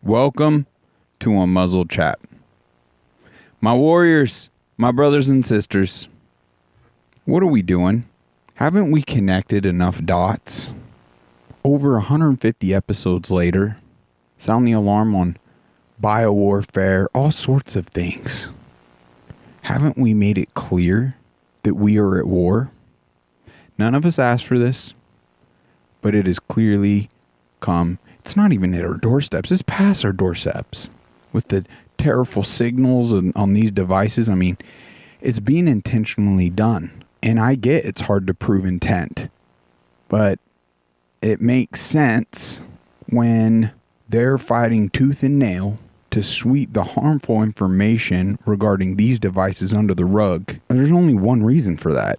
Welcome to Unmuzzled Chat. My warriors, my brothers and sisters, what are we doing? Haven't we connected enough dots? Over 150 episodes later, sound the alarm on biowarfare, all sorts of things. Haven't we made it clear that we are at war? None of us asked for this, but it has clearly come. It's not even at our doorsteps. It's past our doorsteps. With the terrible signals on these devices, I mean, it's being intentionally done. And I get it's hard to prove intent. But it makes sense when they're fighting tooth and nail to sweep the harmful information regarding these devices under the rug. There's only one reason for that.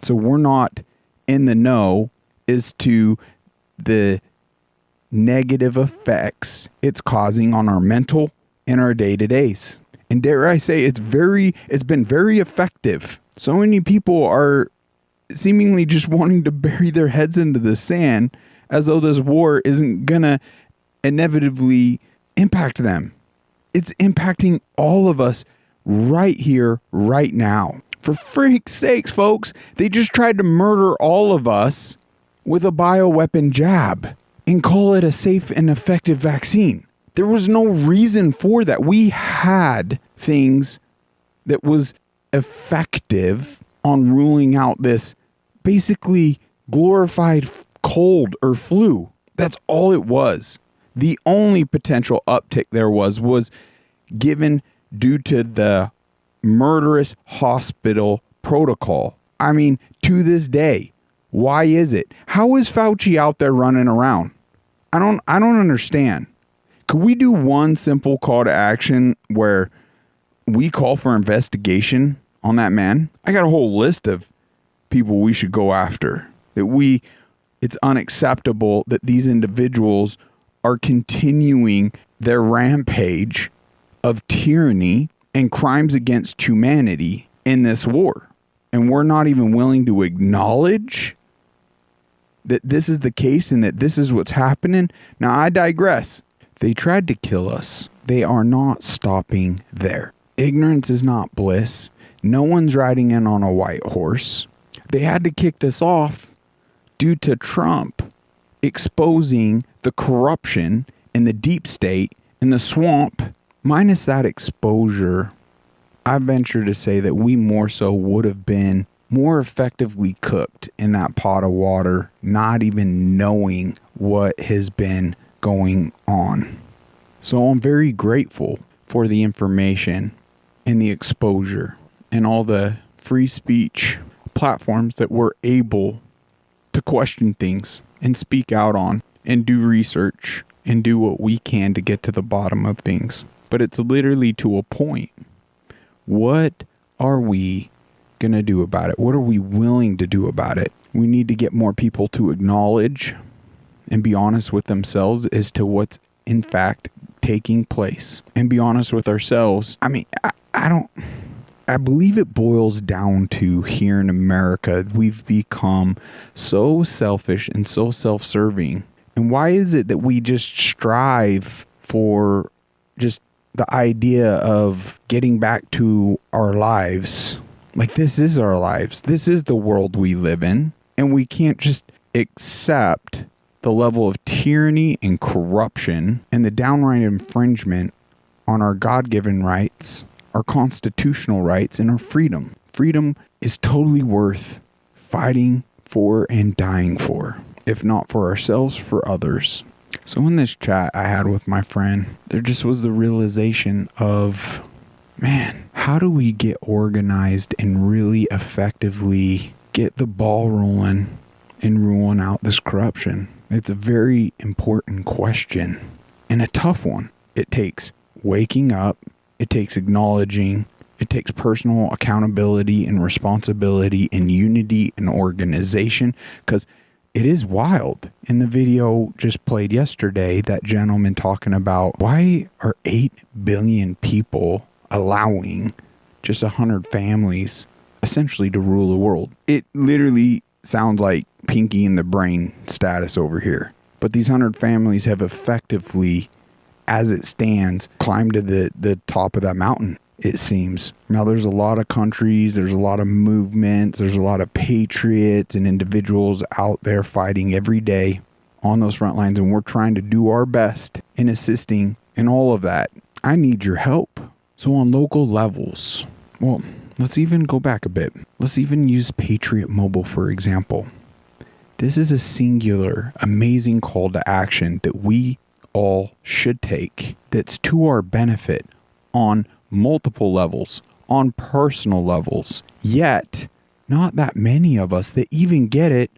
So we're not in the know as to the negative effects it's causing on our mental and our day-to-days. And dare I say, it's been very effective. So many people are seemingly just wanting to bury their heads into the sand as though this war isn't gonna inevitably impact them. It's impacting all of us right here, right now. For freak's sakes, folks, they just tried to murder all of us with a bioweapon jab and call it a safe and effective vaccine. There was no reason for that. We had things that was effective on ruling out this basically glorified cold or flu. That's all it was. The only potential uptick there was given due to the murderous hospital protocol. I mean, to this day, why is it? How is Fauci out there running around? I don't understand. Could we do one simple call to action where we call for investigation on that man? I got a whole list of people we should go after. It's unacceptable that these individuals are continuing their rampage of tyranny and crimes against humanity in this war. And we're not even willing to acknowledge that this is the case and that this is what's happening. Now, I digress. They tried to kill us. They are not stopping there. Ignorance is not bliss. No one's riding in on a white horse. They had to kick this off due to Trump exposing the corruption in the deep state in the swamp. Minus that exposure, I venture to say that we more so would have been more effectively cooked in that pot of water, not even knowing what has been going on. So I'm very grateful for the information and the exposure and all the free speech platforms that we're able to question things and speak out on and do research and do what we can to get to the bottom of things. But it's literally to a point. What are we going to do about it? What are we willing to do about it? We need to get more people to acknowledge and be honest with themselves as to what's in fact taking place, and be honest with ourselves. I mean, I believe it boils down to here in America, we've become so selfish and so self-serving. And why is it that we just strive for just the idea of getting back to our lives? Like, this is our lives. This is the world we live in. And we can't just accept the level of tyranny and corruption and the downright infringement on our God-given rights, our constitutional rights, and our freedom. Freedom is totally worth fighting for and dying for, if not for ourselves, for others. So in this chat I had with my friend, there just was the realization of, man, how do we get organized and really effectively get the ball rolling and ruling out this corruption? It's a very important question and a tough one. It takes waking up, it takes acknowledging, it takes personal accountability and responsibility and unity and organization, because it is wild. In the video just played yesterday, that gentleman talking about why are 8 billion people allowing just 100 families essentially to rule the world. It literally sounds like Pinky in the Brain status over here. But these 100 families have effectively, as it stands, climbed to the top of that mountain, it seems. Now, there's a lot of countries, there's a lot of movements, there's a lot of patriots and individuals out there fighting every day on those front lines, and we're trying to do our best in assisting in all of that. I need your help. So on local levels, well, let's even go back a bit. Let's even use Patriot Mobile, for example. This is a singular, amazing call to action that we all should take, that's to our benefit on multiple levels, on personal levels. Yet, not that many of us that even get it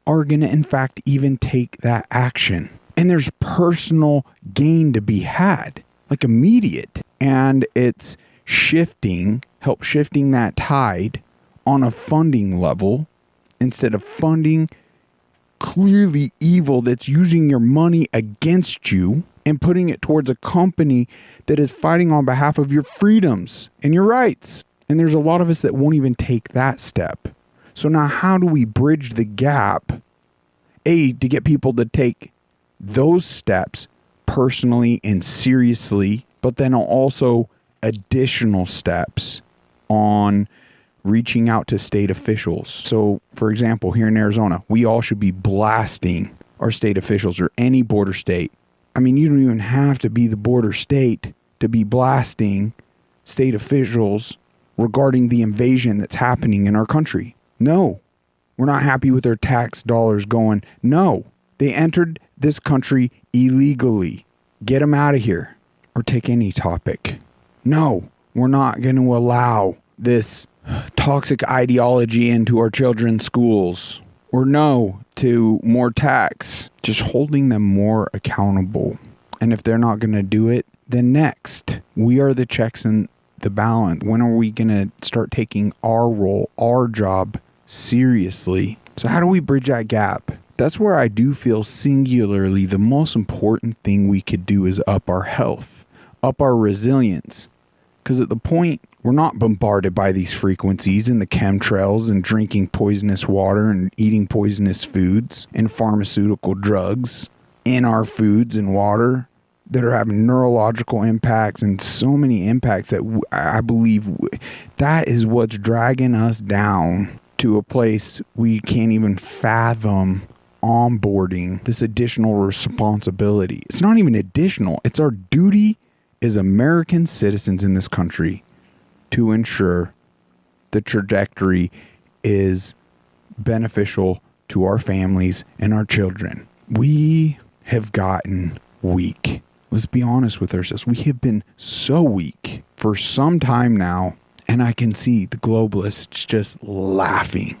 are going to, in fact, even take that action. And there's personal gain to be had, like immediate. And it's help shifting that tide on a funding level instead of funding clearly evil that's using your money against you and putting it towards a company that is fighting on behalf of your freedoms and your rights. And there's a lot of us that won't even take that step. So now how do we bridge the gap, to get people to take those steps personally and seriously, but then also additional steps on reaching out to state officials. So, for example, here in Arizona, we all should be blasting our state officials or any border state. I mean, you don't even have to be the border state to be blasting state officials regarding the invasion that's happening in our country. No, we're not happy with their tax dollars going. No, they entered this country illegally. Get them out of here. Or take any topic. No, we're not going to allow this toxic ideology into our children's schools. Or no to more tax. Just holding them more accountable. And if they're not going to do it, then next. We are the checks and the balance. When are we going to start taking our role, our job seriously? So how do we bridge that gap? That's where I do feel singularly the most important thing we could do is up our health, up our resilience. Because at the point, we're not bombarded by these frequencies and the chemtrails and drinking poisonous water and eating poisonous foods and pharmaceutical drugs in our foods and water that are having neurological impacts and so many impacts that I believe that is what's dragging us down to a place we can't even fathom onboarding this additional responsibility. It's not even additional. It's our duty as American citizens in this country to ensure the trajectory is beneficial to our families and our children. We have gotten weak. Let's be honest with ourselves. We have been so weak for some time now, and I can see the globalists just laughing.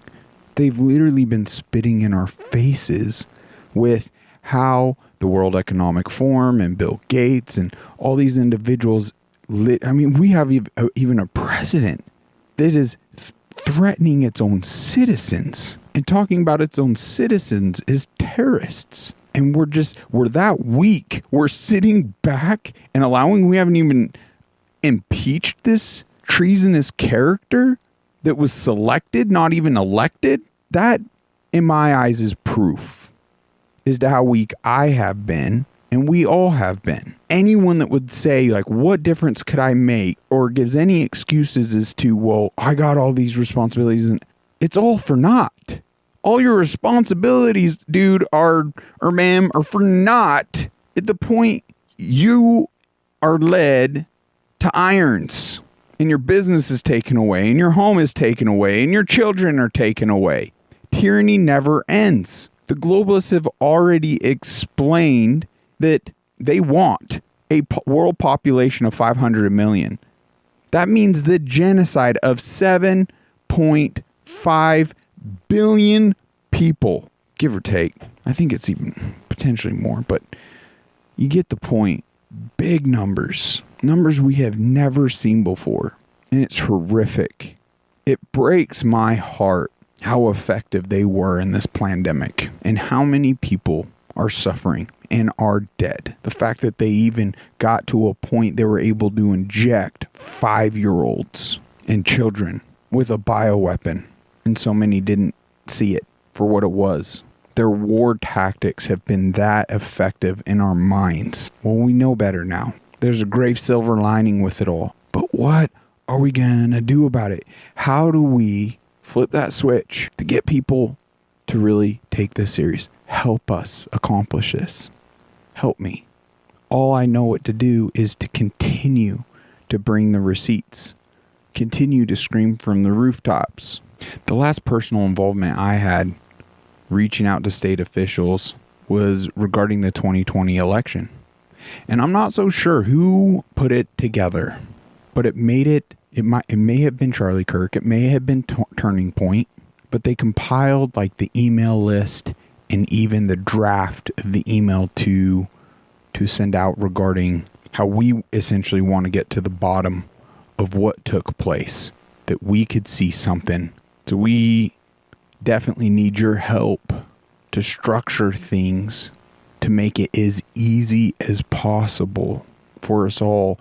They've literally been spitting in our faces with how the World Economic Forum and Bill Gates and all these individuals we have even a president that is threatening its own citizens and talking about its own citizens as terrorists. And we're that weak. We're sitting back and we haven't even impeached this treasonous character that was selected, not even elected. That, in my eyes, is proof as to how weak I have been, and we all have been. Anyone that would say, like, what difference could I make, or gives any excuses as to, well, I got all these responsibilities, and it's all for naught. All your responsibilities, dude, or ma'am, are for naught at the point you are led to irons, and your business is taken away, and your home is taken away, and your children are taken away. Tyranny never ends. The globalists have already explained that they want a world population of 500 million. That means the genocide of 7.5 billion people, give or take. I think it's even potentially more, but you get the point. Big numbers. Numbers we have never seen before. And it's horrific. It breaks my heart how effective they were in this pandemic and how many people are suffering and are dead. The fact that they even got to a point they were able to inject 5-year-olds and children with a bioweapon, and so many didn't see it for what it was. their war tactics have been that effective in our minds. Well, we know better now. There's a great silver lining with it all. But what are we going to do about it? How do we flip that switch to get people to really take this serious? Help us accomplish this. Help me. All I know what to do is to continue to bring the receipts. Continue to scream from the rooftops. The last personal involvement I had reaching out to state officials was regarding the 2020 election. And I'm not so sure who put it together, but it may have been Charlie Kirk, it may have been Turning Point, but they compiled like the email list and even the draft of the email to send out regarding how we essentially want to get to the bottom of what took place, that we could see something. So we definitely need your help to structure things to make it as easy as possible for us all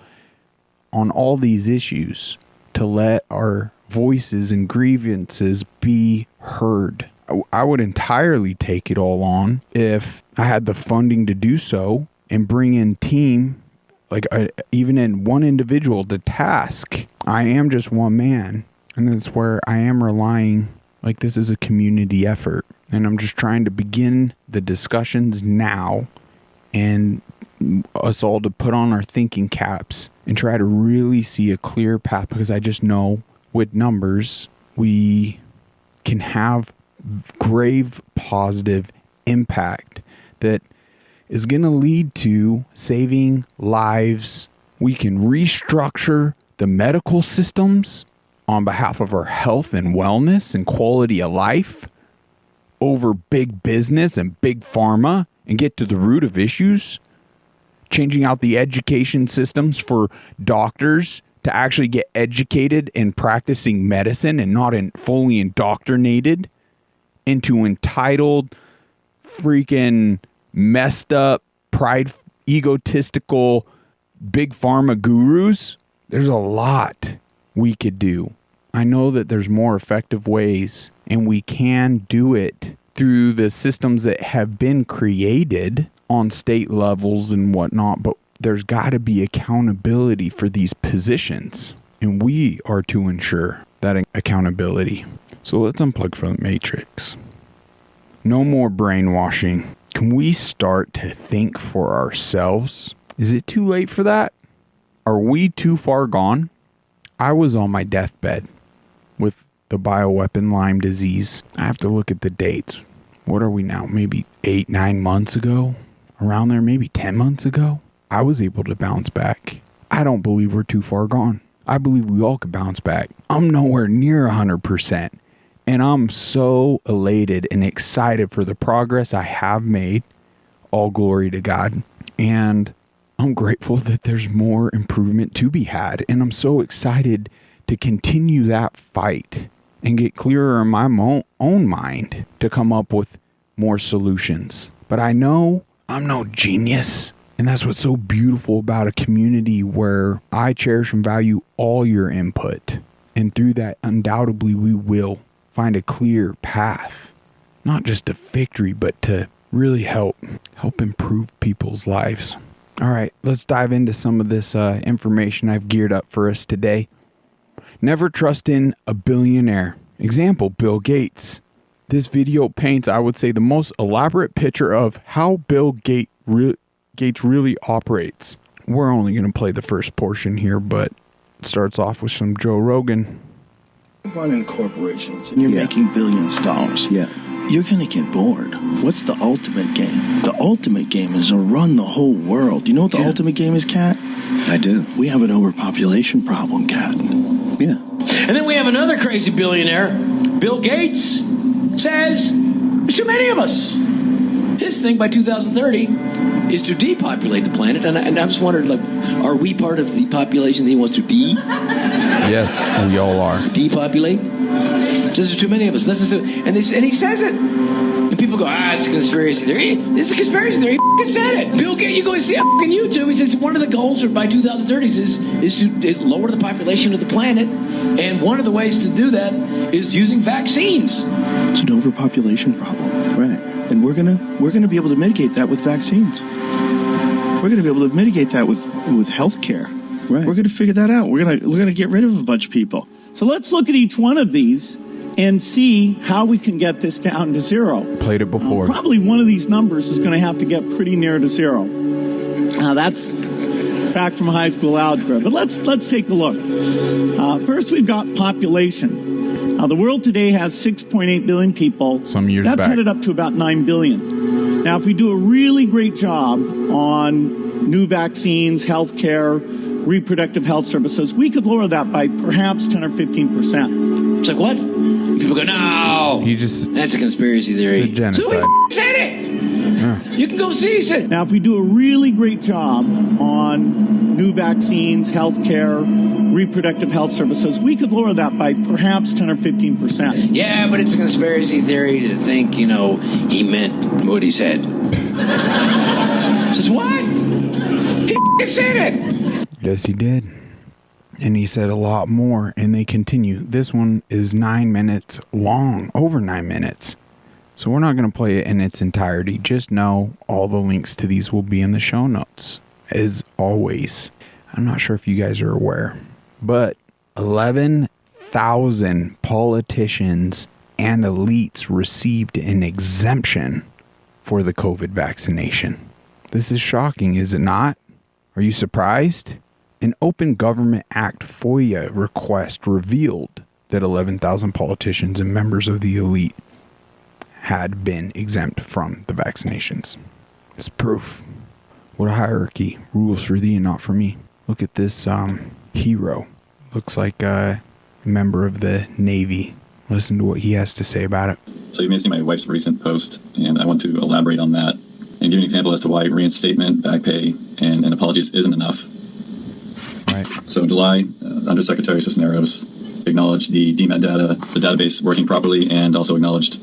on all these issues, to let our voices and grievances be heard. I would entirely take it all on if I had the funding to do so and bring in team, like even in one individual to task. I am just one man, and that's where I am relying, like this is a community effort, and I'm just trying to begin the discussions now and us all to put on our thinking caps and try to really see a clear path, because I just know with numbers we can have grave positive impact that is going to lead to saving lives. We can restructure the medical systems on behalf of our health and wellness and quality of life over big business and big pharma and get to the root of issues. Changing out the education systems for doctors to actually get educated in practicing medicine and not fully indoctrinated into entitled, freaking messed up, egotistical, big pharma gurus. There's a lot we could do. I know that there's more effective ways, and we can do it through the systems that have been created on state levels and whatnot, but there's got to be accountability for these positions, and we are to ensure that accountability. So let's unplug from the matrix. No more brainwashing. Can we start to think for ourselves? Is it too late for that? Are we too far gone? I was on my deathbed with the bioweapon Lyme disease. I have to look at the dates. What are we now? Maybe 8-9 months ago? Around there, maybe 10 months ago? I was able to bounce back. I don't believe we're too far gone. I believe we all could bounce back. I'm nowhere near 100%. And I'm so elated and excited for the progress I have made. All glory to God. And I'm grateful that there's more improvement to be had. And I'm so excited to continue that fight and get clearer in my own mind to come up with more solutions. But I know I'm no genius. And that's what's so beautiful about a community where I cherish and value all your input. And through that, undoubtedly, we will find a clear path, not just to victory, but to really help improve people's lives. All right, let's dive into some of this information I've geared up for us today. Never trust in a billionaire. Example, Bill Gates. This video paints, I would say, the most elaborate picture of how Bill Gates really operates. We're only going to play the first portion here, but it starts off with some Joe Rogan. Running corporations and you're making billions of dollars. Yeah. You're going to get bored. What's the ultimate game? The ultimate game is to run the whole world. Do you know what the ultimate game is, Kat? I do. We have an overpopulation problem, Kat. Yeah. And then we have another crazy billionaire, Bill Gates, says there's too many of us. His thing by 2030 is to depopulate the planet. And I just wondered, like, are we part of the population that he wants to Yes, we all are. depopulate? Says there's too many of us. And he says it. And people go, it's a conspiracy theory. This is a conspiracy theory. He f***ing said it. Bill Gates, you go see on YouTube. He says one of the goals by 2030 is to lower the population of the planet. And one of the ways to do that is using vaccines. It's an overpopulation problem. Right. And we're gonna be able to mitigate that with vaccines. We're gonna be able to mitigate that with healthcare. Right. We're gonna figure that out. We're gonna get rid of a bunch of people. So let's look at each one of these and see how we can get this down to zero. Played it before. Probably one of these numbers is going to have to get pretty near to zero. Now that's back from high school algebra, but let's take a look. First, we've got population. Now, the world today has 6.8 billion people. Some years That's back. headed up to about 9 billion. Now, if we do a really great job on new vaccines, healthcare, reproductive health services, we could lower that by perhaps 10 or 15%. It's like, what? People go, no. That's a conspiracy theory. said genocide. So he said it. Yeah. You can go see it. Now, if we do a really great job on new vaccines, healthcare, reproductive health services, we could lower that by perhaps 10 or 15%. Yeah, but it's a conspiracy theory to think, he meant what he said. Says what? He said it. Yes, he did. And he said a lot more, and they continue. This one is 9 minutes long, over 9 minutes. So we're not going to play it in its entirety. Just know all the links to these will be in the show notes, as always. I'm not sure if you guys are aware, but 11,000 politicians and elites received an exemption for the COVID vaccination. This is shocking, is it not? Are you surprised? An Open Government Act FOIA request revealed that 11,000 politicians and members of the elite had been exempt from the vaccinations. It's proof. What a hierarchy. Rules for thee and not for me. Look at this hero. Looks like a member of the Navy. Listen to what he has to say about it. So you may see my wife's recent post, and I want to elaborate on that and give an example as to why reinstatement, back pay, and apologies isn't enough. Right. So in July, Undersecretary Cisneros acknowledged the DMED data, the database working properly, and also acknowledged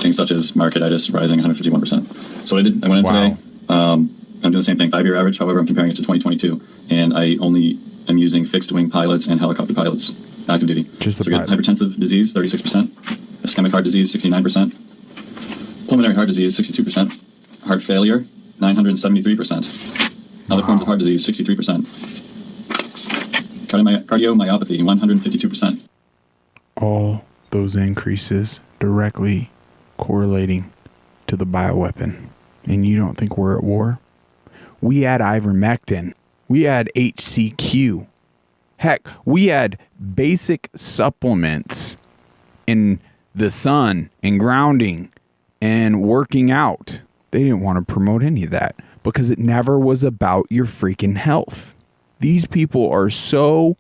things such as myocarditis rising 151%. So I went in today. I'm doing the same thing, 5-year average. However, I'm comparing it to 2022, and I only am using fixed-wing pilots and helicopter pilots, active duty. Just so we got hypertensive disease, 36%, ischemic heart disease, 69%, pulmonary heart disease, 62%, heart failure, 973%, other forms of heart disease, 63%, cardiomyopathy, 152%. All those increases directly correlating to the bioweapon. And you don't think we're at war? We had ivermectin. We had HCQ. Heck, we had basic supplements in the sun and grounding and working out. They didn't want to promote any of that because it never was about your freaking health. These people are so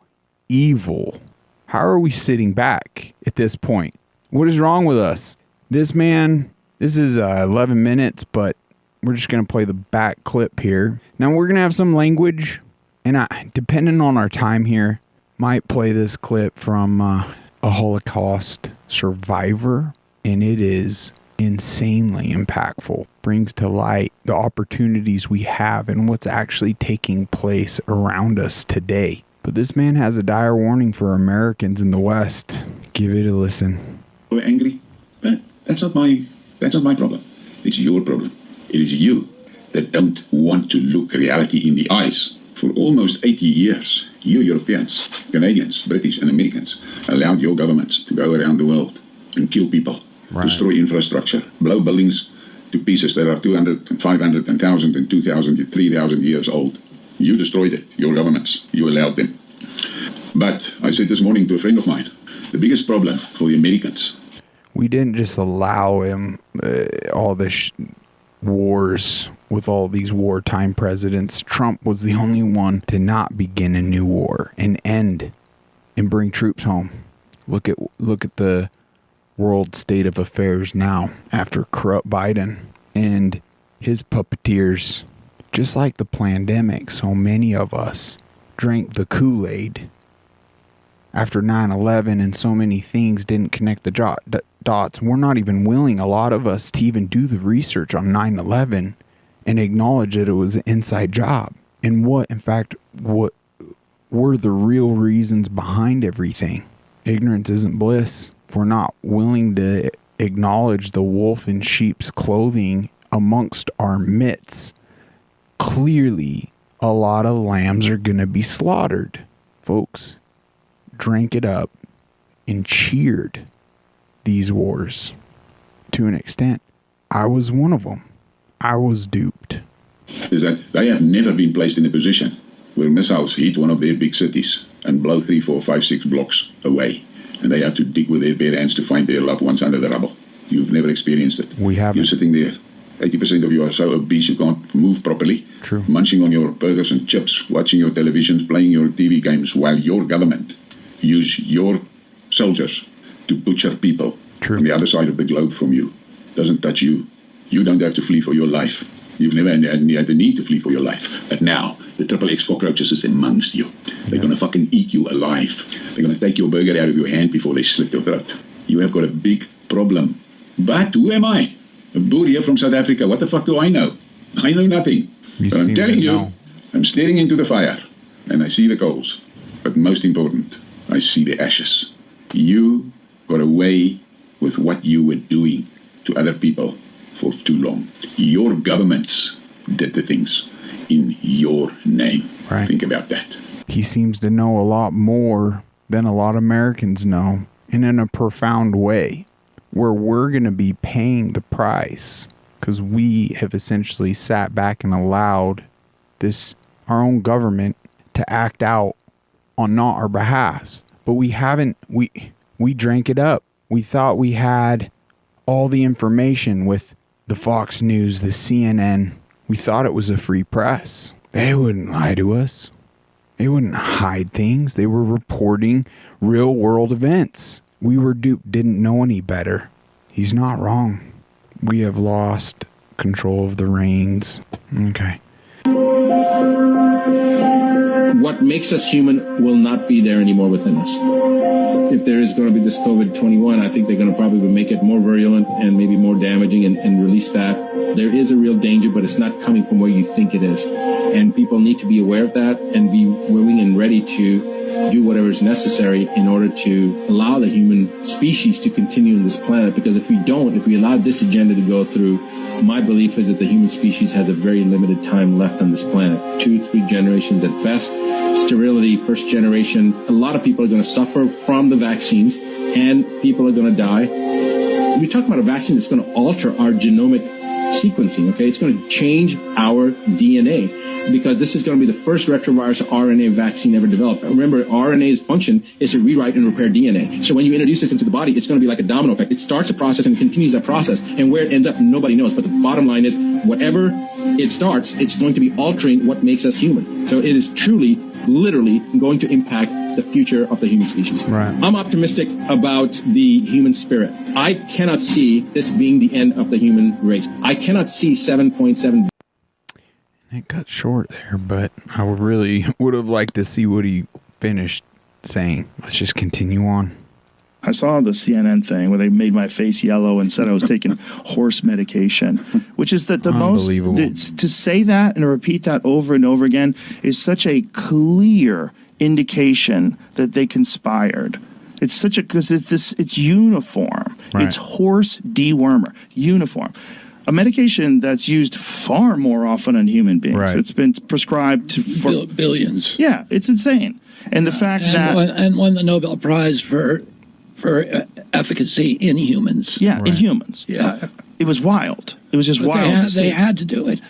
evil. How are we sitting back at this point? What is wrong with us? This is 11 minutes, but we're just going to play the back clip here. Now we're going to have some language, and depending on our time here, might play this clip from a Holocaust survivor, and it is insanely impactful. Brings to light the opportunities we have and what's actually taking place around us today. But this man has a dire warning for Americans in the West. Give it a listen. We're angry, but that's not my problem. It's your problem. It is you that don't want to look reality in the eyes. For almost 80 years, you Europeans, Canadians, British and Americans allowed your governments to go around the world and kill people, destroy infrastructure, blow buildings to pieces that are 200 and 500 and 1,000 and 2,000 and 3,000 years old. You destroyed it, your governments. You allowed them. But I said this morning to a friend of mine, the biggest problem for the Americans. We didn't just allow him all this wars with all these wartime presidents. Trump was the only one to not begin a new war and end and bring troops home. Look at the world state of affairs now after corrupt Biden and his puppeteers. Just like the pandemic, so many of us drank the Kool-Aid after 9/11, and so many things didn't connect the dots. We're not even willing, a lot of us, to even do the research on 9/11 and acknowledge that it was an inside job. And what were the real reasons behind everything? Ignorance isn't bliss. If we're not willing to acknowledge the wolf in sheep's clothing amongst our midst. Clearly, a lot of lambs are going to be slaughtered. Folks drank it up and cheered these wars to an extent. I was one of them. I was duped. Is that they have never been placed in a position where missiles hit one of their big cities and blow 3, 4, 5, 6 blocks away, and they have to dig with their bare hands to find their loved ones under the rubble. You've never experienced it. We haven't. You're sitting there, 80% of you are so obese you can't move properly. True. Munching on your burgers and chips, watching your televisions, playing your TV games, while your government use your soldiers to butcher people True. on the other side of the globe from you. Doesn't touch you. You don't have to flee for your life. You've never had the need to flee for your life. But now, the XXX cockroaches is amongst you. They're going to fucking eat you alive. They're going to take your burger out of your hand before they slit your throat. You have got a big problem. But who am I? A boor here from South Africa. What the fuck do I know? I know nothing. You But I'm seem telling to you, know. I'm staring into the fire, and I see the coals. But most important, I see the ashes. You got away with what you were doing to other people for too long. Your governments did the things in your name. Right. Think about that. He seems to know a lot more than a lot of Americans know, and in a profound way, where we're going to be paying the price because we have essentially sat back and allowed our own government to act out on not our behalf. But we haven't. We drank it up. We thought we had all the information with the Fox News, the CNN. We thought it was a free press. They wouldn't lie to us. They wouldn't hide things. They were reporting real world events. We were duped, didn't know any better. He's not wrong. We have lost control of the reins. Okay. What makes us human will not be there anymore within us. If there is going to be this COVID-21, I think they're going to probably make it more virulent and maybe more damaging and release that. There is a real danger, but it's not coming from where you think it is. And people need to be aware of that and be willing and ready to do whatever is necessary in order to allow the human species to continue on this planet. Because if we allow this agenda to go through, my belief is that the human species has a very limited time left on this planet. 2-3 generations at best. Sterility, first generation. A lot of people are going to suffer from the vaccines, and people are going to die. We're talking about a vaccine that's going to alter our genomic sequencing, okay? It's going to change our DNA, because this is going to be the first retrovirus RNA vaccine ever developed. Remember, RNA's function is to rewrite and repair DNA. So when you introduce this into the body, it's going to be like a domino effect. It starts a process and continues that process. And where it ends up, nobody knows. But the bottom line is, whatever it starts, it's going to be altering what makes us human. So it is truly, literally going to impact the future of the human species. Right. I'm optimistic about the human spirit. I cannot see this being the end of the human race. I cannot see 7.7. It cut short there, but I really would have liked to see what he finished saying. Let's just continue on. I saw the CNN thing where they made my face yellow and said I was taking horse medication, which is the most, to say that and to repeat that over and over again is such a clear indication that they conspired. It's such a, because it's uniform. Right. It's horse dewormer, uniform. A medication that's used far more often in human beings. Right. It's been prescribed for billions. Yeah, it's insane. And the fact and won the Nobel Prize for efficacy in humans. Yeah, in humans. Yeah. It was wild. It was just wild. They had to do it.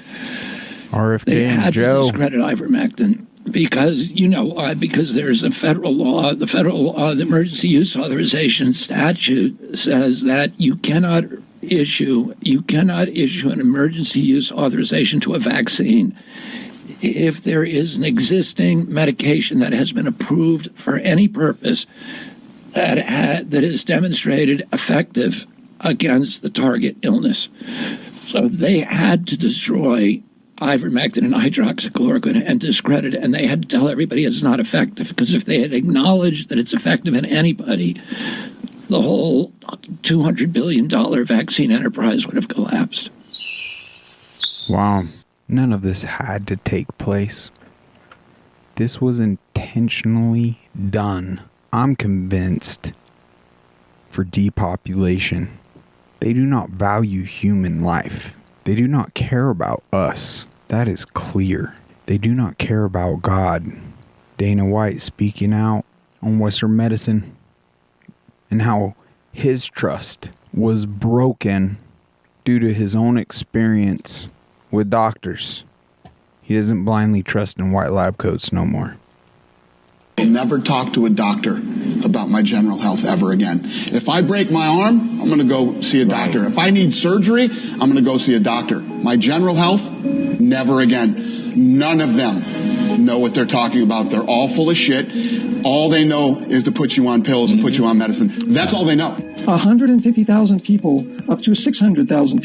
RFK They and had Joe. to discredit ivermectin because, you know why? Because there's a federal law. The federal law, the emergency use authorization statute says that you cannot issue an emergency use authorization to a vaccine if there is an existing medication that has been approved for any purpose that is demonstrated effective against the target illness. So they had to destroy ivermectin and hydroxychloroquine and discredit it, and they had to tell everybody it's not effective, because if they had acknowledged that it's effective in anybody, the whole $200 billion vaccine enterprise would have collapsed. Wow. None of this had to take place. This was intentionally done. I'm convinced for depopulation. They do not value human life. They do not care about us. That is clear. They do not care about God. Dana White speaking out on Western medicine and how his trust was broken due to his own experience with doctors. He doesn't blindly trust in white lab coats no more. I'll never talk to a doctor about my general health ever again. If I break my arm, I'm going to go see a doctor. If I need surgery, I'm going to go see a doctor. My general health, never again. None of them know what they're talking about. They're all full of shit. All they know is to put you on pills and put you on medicine. That's all they know. 150,000 people, up to 600,000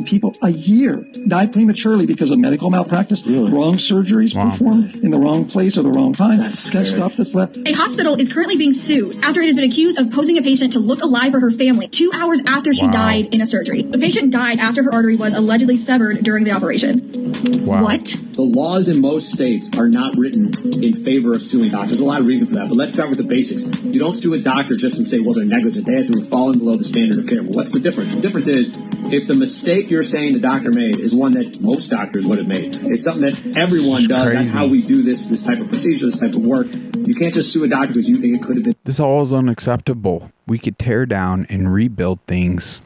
people a year die prematurely because of medical malpractice, wrong surgeries performed in the wrong place or the wrong time. That's stuff that's left. A hospital is currently being sued after it has been accused of posing a patient to look alive for her family 2 hours after she died in a surgery. The patient died after her artery was allegedly severed during the operation. What? The laws in most states are not written in favor of suing doctors. There's a lot of reason for that, but let's start with the basics. You don't sue a doctor just and say, well, they're negligent. They have to have fallen below the standard of care. Well, what's the difference? The difference is if the mistake you're saying the doctor made is one that most doctors would have made. It's something that everyone does. Crazy. That's how we do this type of procedure, this type of work. You can't just sue a doctor because you think it could have been. This all is unacceptable. We could tear down and rebuild things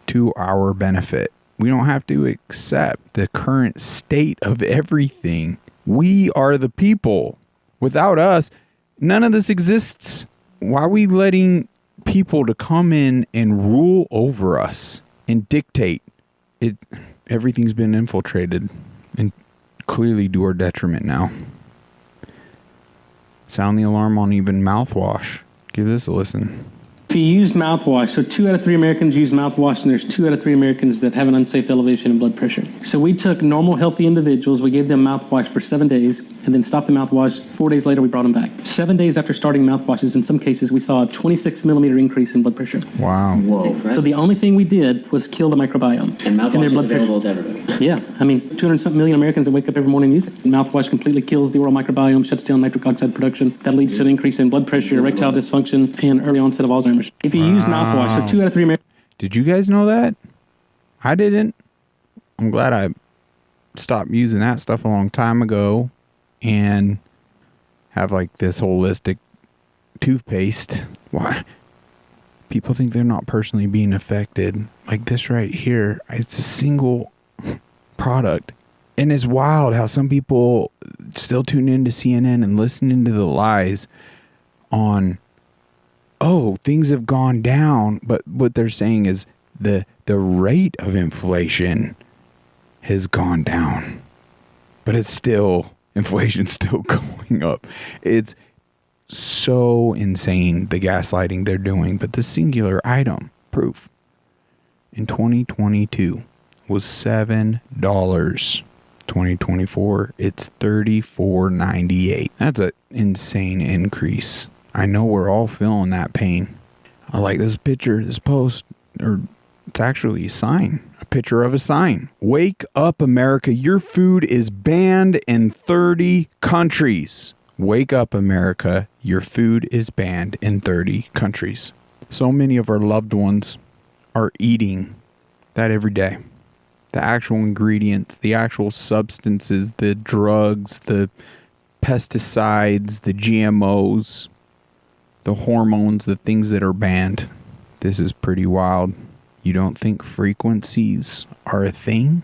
to our benefit. We don't have to accept the current state of everything. We are the people. Without us, none of this exists. Why are we letting people to come in and rule over us and dictate? Everything's been infiltrated and clearly to our detriment now. Sound the alarm on even mouthwash. Give this a listen. If you use mouthwash, so 2 out of 3 Americans use mouthwash, and there's 2 out of 3 Americans that have an unsafe elevation in blood pressure. So we took normal, healthy individuals, we gave them mouthwash for 7 days, and then stopped the mouthwash. 4 days later, we brought them back. 7 days after starting mouthwashes, in some cases, we saw a 26 millimeter increase in blood pressure. Wow. Whoa. So the only thing we did was kill the microbiome. And mouthwash is available to everybody. Yeah. I mean, 200-something million Americans that wake up every morning and use it. Mouthwash completely kills the oral microbiome, shuts down nitric oxide production. That leads to an increase in blood pressure, erectile dysfunction, and early onset of Alzheimer's. If you use mouthwash, so 2 out of 3 Americans. Did you guys know that? I didn't. I'm glad I stopped using that stuff a long time ago and have like this holistic toothpaste. Why? People think they're not personally being affected. Like this right here, it's a single product. And it's wild how some people still tune into CNN and listening to the lies on, oh, things have gone down. But what they're saying is the rate of inflation has gone down. But it's still, inflation's still going up. It's so insane, the gaslighting they're doing. But the singular item, proof, in 2022 was $7. 2024, it's $34.98. That's an insane increase. I know we're all feeling that pain. I like this picture, this post, or it's actually a sign, a picture of a sign. Wake up, America. Your food is banned in 30 countries. Wake up, America. Your food is banned in 30 countries. So many of our loved ones are eating that every day. The actual ingredients, the actual substances, the drugs, the pesticides, the GMOs, the hormones, the things that are banned. This is pretty wild. You don't think frequencies are a thing?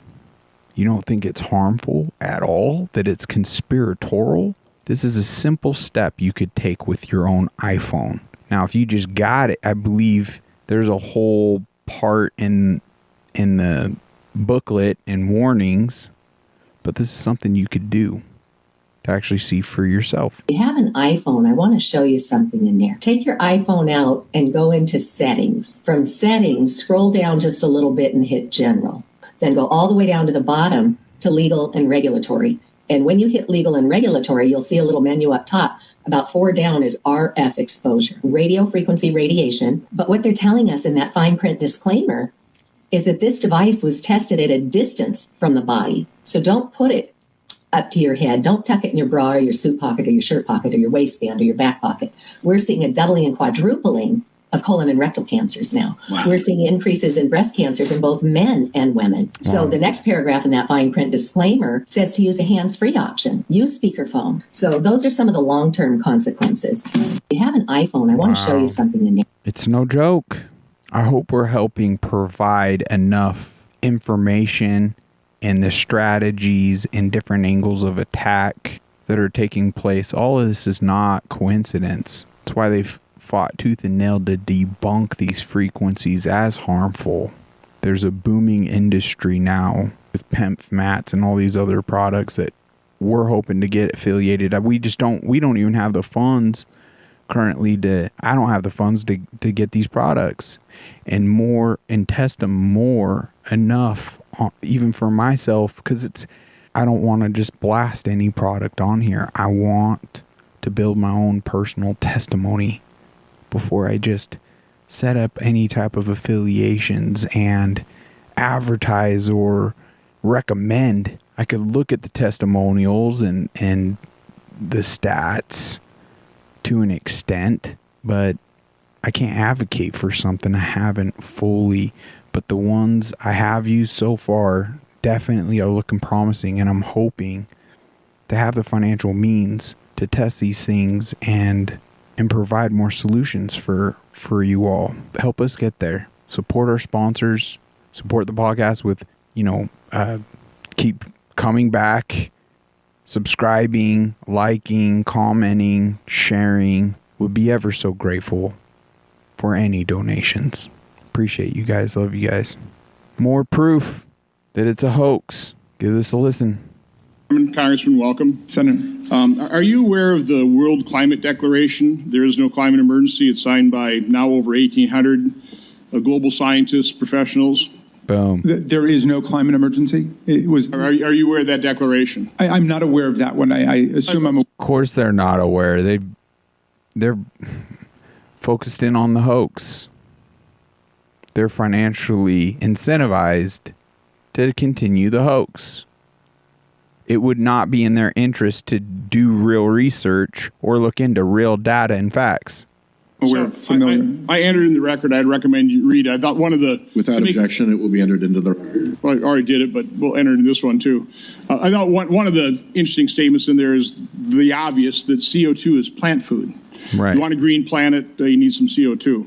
You don't think it's harmful at all? That it's conspiratorial? This is a simple step you could take with your own iPhone. Now, if you just got it, I believe there's a whole part in the booklet and warnings, but this is something you could do to actually see for yourself. If you have an iPhone, I want to show you something in there. Take your iPhone out and go into settings. From settings, scroll down just a little bit and hit general. Then go all the way down to the bottom to legal and regulatory. And when you hit legal and regulatory, you'll see a little menu up top. About 4 down is RF exposure, radio frequency radiation. But what they're telling us in that fine print disclaimer is that this device was tested at a distance from the body. So don't put it up to your head. Don't tuck it in your bra or your suit pocket or your shirt pocket or your waistband or your back pocket. We're seeing a doubling and quadrupling of colon and rectal cancers now. Wow. We're seeing increases in breast cancers in both men and women. So the next paragraph in that fine print disclaimer says to use a hands-free option. Use speakerphone. So those are some of the long-term consequences. If you have an iPhone, I want to show you something in there. It's no joke. I hope we're helping provide enough information and the strategies and different angles of attack that are taking place. All of this is not coincidence. That's why they've fought tooth and nail to debunk these frequencies as harmful. There's a booming industry now with PEMF mats and all these other products that we're hoping to get affiliated. We don't even have the funds currently I don't have the funds to get these products and test them more enough, even for myself, because I don't want to just blast any product on here. I want to build my own personal testimony before I just set up any type of affiliations and advertise or recommend. I could look at the testimonials and the stats to an extent, but I can't advocate for something I haven't fully. But the ones I have used so far definitely are looking promising, and I'm hoping to have the financial means to test these things and provide more solutions for you all. Help us get there. Support our sponsors. Support the podcast with, keep coming back, subscribing, liking, commenting, sharing. Would be ever so grateful for any donations. Appreciate you guys. Love you guys. More proof that it's a hoax. Give this a listen. Congressman, welcome. Senator, are you aware of the World Climate Declaration? There is no climate emergency. It's signed by now over 1,800 global scientists, professionals. Boom. There is no climate emergency. It was. Are you aware of that declaration? I'm not aware of that one. I assume I'm. Of course, they're not aware. They're focused in on the hoax. They're financially incentivized to continue the hoax. It would not be in their interest to do real research or look into real data and facts. We're familiar. I entered in the record. I'd recommend you read. I thought one of the... Without objection, it will be entered into the record. Well, I already did it, but we'll enter into this one too. I thought one of the interesting statements in there is the obvious that CO2 is plant food. Right. You want a green planet, you need some CO2.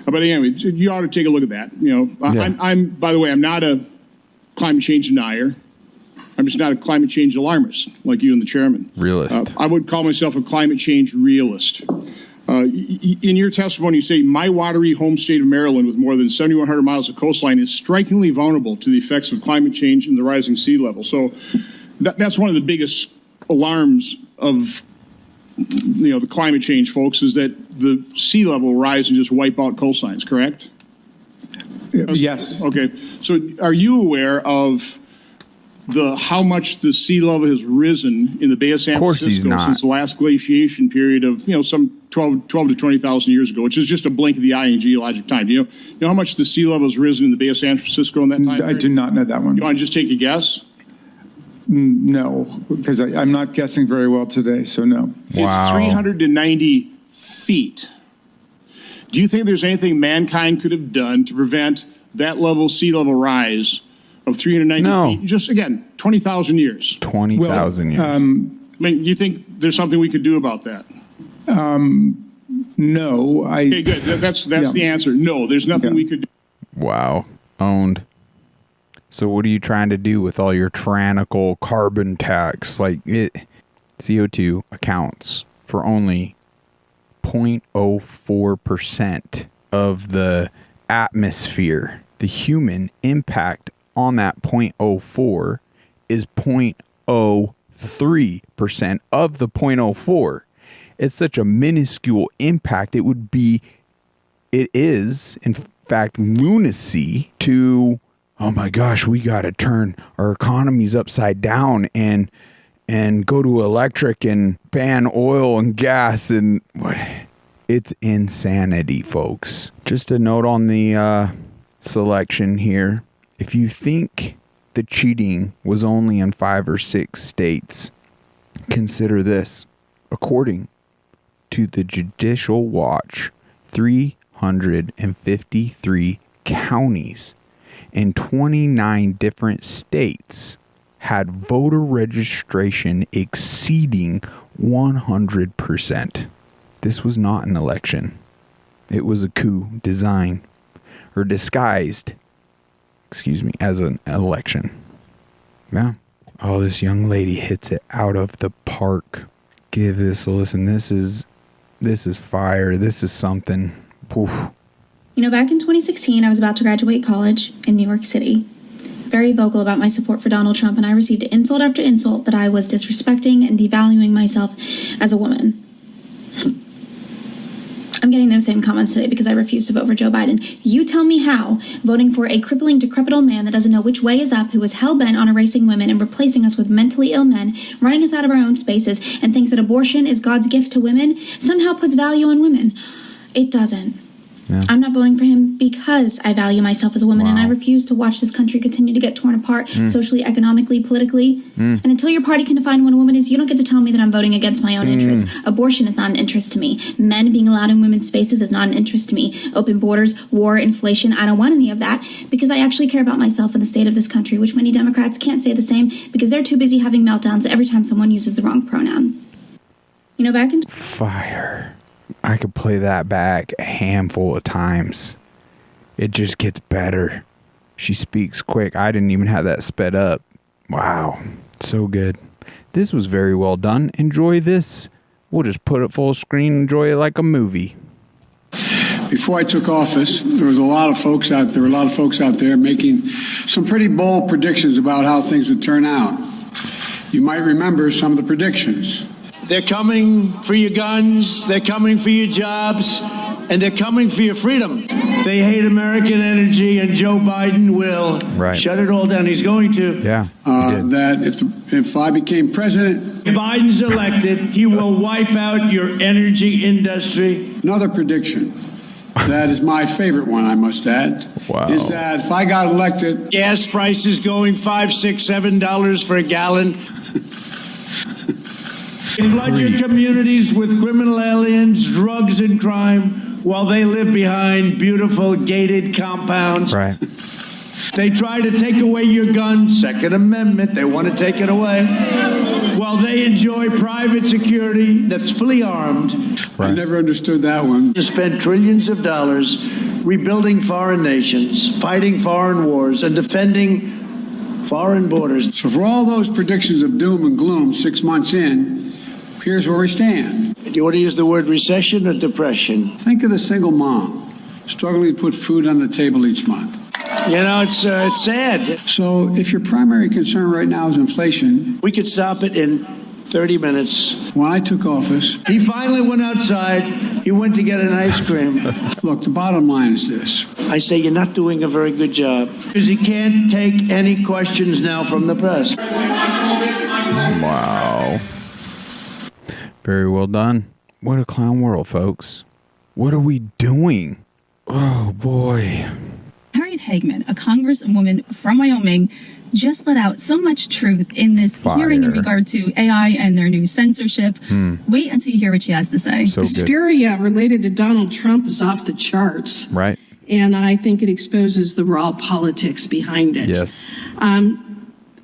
But anyway, you ought to take a look at that. I'm by the way, I'm not a climate change denier. I'm just not a climate change alarmist like you and the chairman. Realist. I would call myself a climate change realist. In your testimony, you say, my watery home state of Maryland with more than 7,100 miles of coastline is strikingly vulnerable to the effects of climate change and the rising sea level. So that's one of the biggest alarms of the climate change, folks, is that the sea level will rise and just wipe out coastlines, correct? Yes. Okay. So are you aware of how much the sea level has risen in the Bay of San Francisco since the last glaciation period of, some 12 to 20,000 years ago, which is just a blink of the eye in geologic time. Do you know how much the sea level has risen in the Bay of San Francisco in that time period? I do not know that one. You want to just take a guess? No, because I'm not guessing very well today, so no. Wow. It's 390 feet. Do you think there's anything mankind could have done to prevent that level sea level rise of 390 feet? Just, again, 20,000 years. 20,000 years. I mean, you think there's something we could do about that? No. Okay, good. That's the answer. No, there's nothing we could do. Wow. Owned. So what are you trying to do with all your tyrannical carbon tax? CO2 accounts for only 0.04% of the atmosphere. The human impact on that 0.04 is 0.03% of the 0.04. It's such a minuscule impact. It is, in fact, lunacy to, oh my gosh, we got to turn our economies upside down and go to electric and ban oil and gas. And it's insanity, folks. Just a note on the selection here. If you think the cheating was only in 5 or 6 states, consider this. According to the Judicial Watch, 153 counties in 29 different states had voter registration exceeding 100%. This was not an election. It was a coup designed or disguised, as an election. Yeah. Oh, this young lady hits it out of the park. Give this a listen. This is fire. This is something. Poof. You know, back in 2016, I was about to graduate college in New York City. Very vocal about my support for Donald Trump, and I received insult after insult that I was disrespecting and devaluing myself as a woman. I'm getting those same comments today because I refuse to vote for Joe Biden. You tell me how voting for a crippling, decrepit old man that doesn't know which way is up, who is hell-bent on erasing women and replacing us with mentally ill men, running us out of our own spaces, and thinks that abortion is God's gift to women, somehow puts value on women. It doesn't. Yeah. I'm not voting for him because I value myself as a woman, and I refuse to watch this country continue to get torn apart socially, economically, politically. And until your party can define what a woman is, you don't get to tell me that I'm voting against my own interests. Abortion is not an interest to me. Men being allowed in women's spaces is not an interest to me. Open borders, war, inflation, I don't want any of that because I actually care about myself and the state of this country, which many Democrats can't say the same because they're too busy having meltdowns every time someone uses the wrong pronoun. You know, back in... Fire. I could play that back a handful of times. It just gets better. She speaks quick. I didn't even have that sped up. Wow. So good. This was very well done. Enjoy this. We'll just put it full screen and enjoy it like a movie. Before I took office, there were a lot of folks out there making some pretty bold predictions about how things would turn out. You might remember some of the predictions. They're coming for your guns, they're coming for your jobs, and they're coming for your freedom. They hate American energy, and Joe Biden will shut it all down. He's going to. Yeah. That if I became president... If Biden's elected, he will wipe out your energy industry. Another prediction, that is my favorite one, I must add, is that if I got elected... Gas prices going $5, $6, $7 for a gallon. Flood your communities with criminal aliens, drugs, and crime while they live behind beautiful gated compounds. Right. They try to take away your gun, Second Amendment. They want to take it away while they enjoy private security that's fully armed. I never understood that one. To spend trillions of dollars rebuilding foreign nations, fighting foreign wars, and defending foreign borders. So for all those predictions of doom and gloom 6 months in, here's where we stand. Do you want to use the word recession or depression? Think of the single mom struggling to put food on the table each month. You know, it's sad. So if your primary concern right now is inflation... We could stop it in 30 minutes. When I took office... He finally went outside. He went to get an ice cream. Look, the bottom line is this. I say you're not doing a very good job because he can't take any questions now from the press. Wow. Very well done. What a clown world, folks. What are we doing? Oh, boy. Harriet Hagman, a congresswoman from Wyoming, just let out so much truth in this hearing in regard to AI and their new censorship. Wait until you hear what she has to say. So good. Hysteria related to Donald Trump is off the charts. Right. And I think it exposes the raw politics behind it. Yes.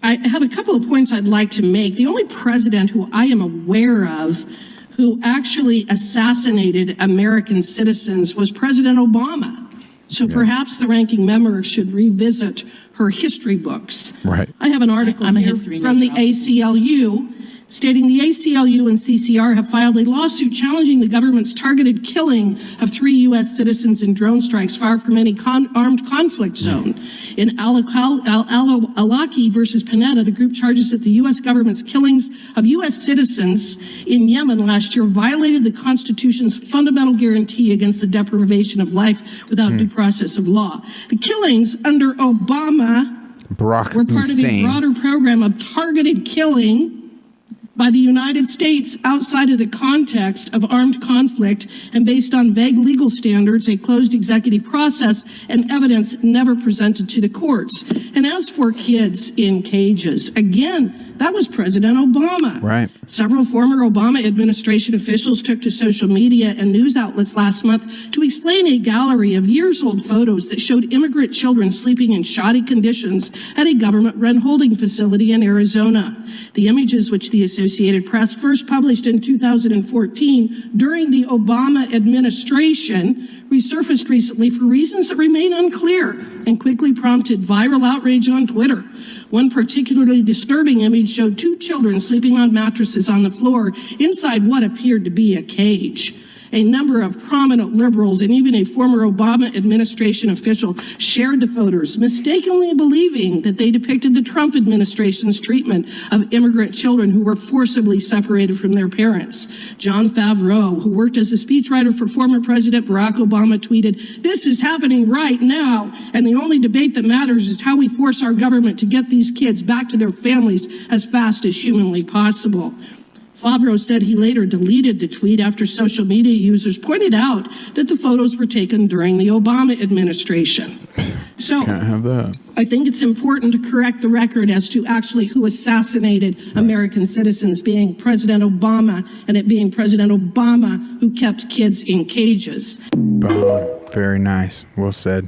I have a couple of points I'd like to make. The only president who I am aware of who actually assassinated American citizens was President Obama. So perhaps the ranking member should revisit her history books. Right. I have an article here from the ACLU stating the ACLU and CCR have filed a lawsuit challenging the government's targeted killing of 3 U.S. citizens in drone strikes far from any armed conflict zone. In Al-Awlaki versus Panetta, the group charges that the U.S. government's killings of U.S. citizens in Yemen last year violated the Constitution's fundamental guarantee against the deprivation of life without due process of law. The killings under Obama were part of a broader program of targeted killing by the United States outside of the context of armed conflict and based on vague legal standards, a closed executive process, and evidence never presented to the courts. And as for kids in cages, again, that was President Obama. Right. Several former Obama administration officials took to social media and news outlets last month to explain a gallery of years-old photos that showed immigrant children sleeping in shoddy conditions at a government-run holding facility in Arizona. The images, which the Associated Press first published in 2014 during the Obama administration, resurfaced recently for reasons that remain unclear and quickly prompted viral outrage on Twitter. One particularly disturbing image showed two children sleeping on mattresses on the floor inside what appeared to be a cage. A number of prominent liberals and even a former Obama administration official shared the photos, mistakenly believing that they depicted the Trump administration's treatment of immigrant children who were forcibly separated from their parents. John Favreau, who worked as a speechwriter for former President Barack Obama, tweeted, "This is happening right now, and the only debate that matters is how we force our government to get these kids back to their families as fast as humanly possible." Favreau said he later deleted the tweet after social media users pointed out that the photos were taken during the Obama administration. So Can't have that. I think it's important to correct the record as to actually who assassinated American citizens, being President Obama, and it being President Obama who kept kids in cages. Boom. Very nice. Well said.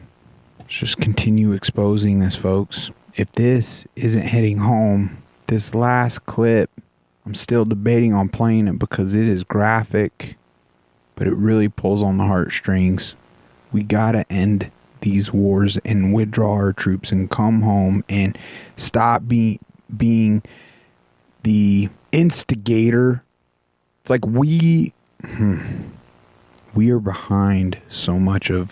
Let's just continue exposing this, folks. If this isn't hitting home, this last clip, I'm still debating on playing it because it is graphic, but it really pulls on the heartstrings. We gotta end these wars and withdraw our troops and come home and stop being the instigator. It's like we are behind so much of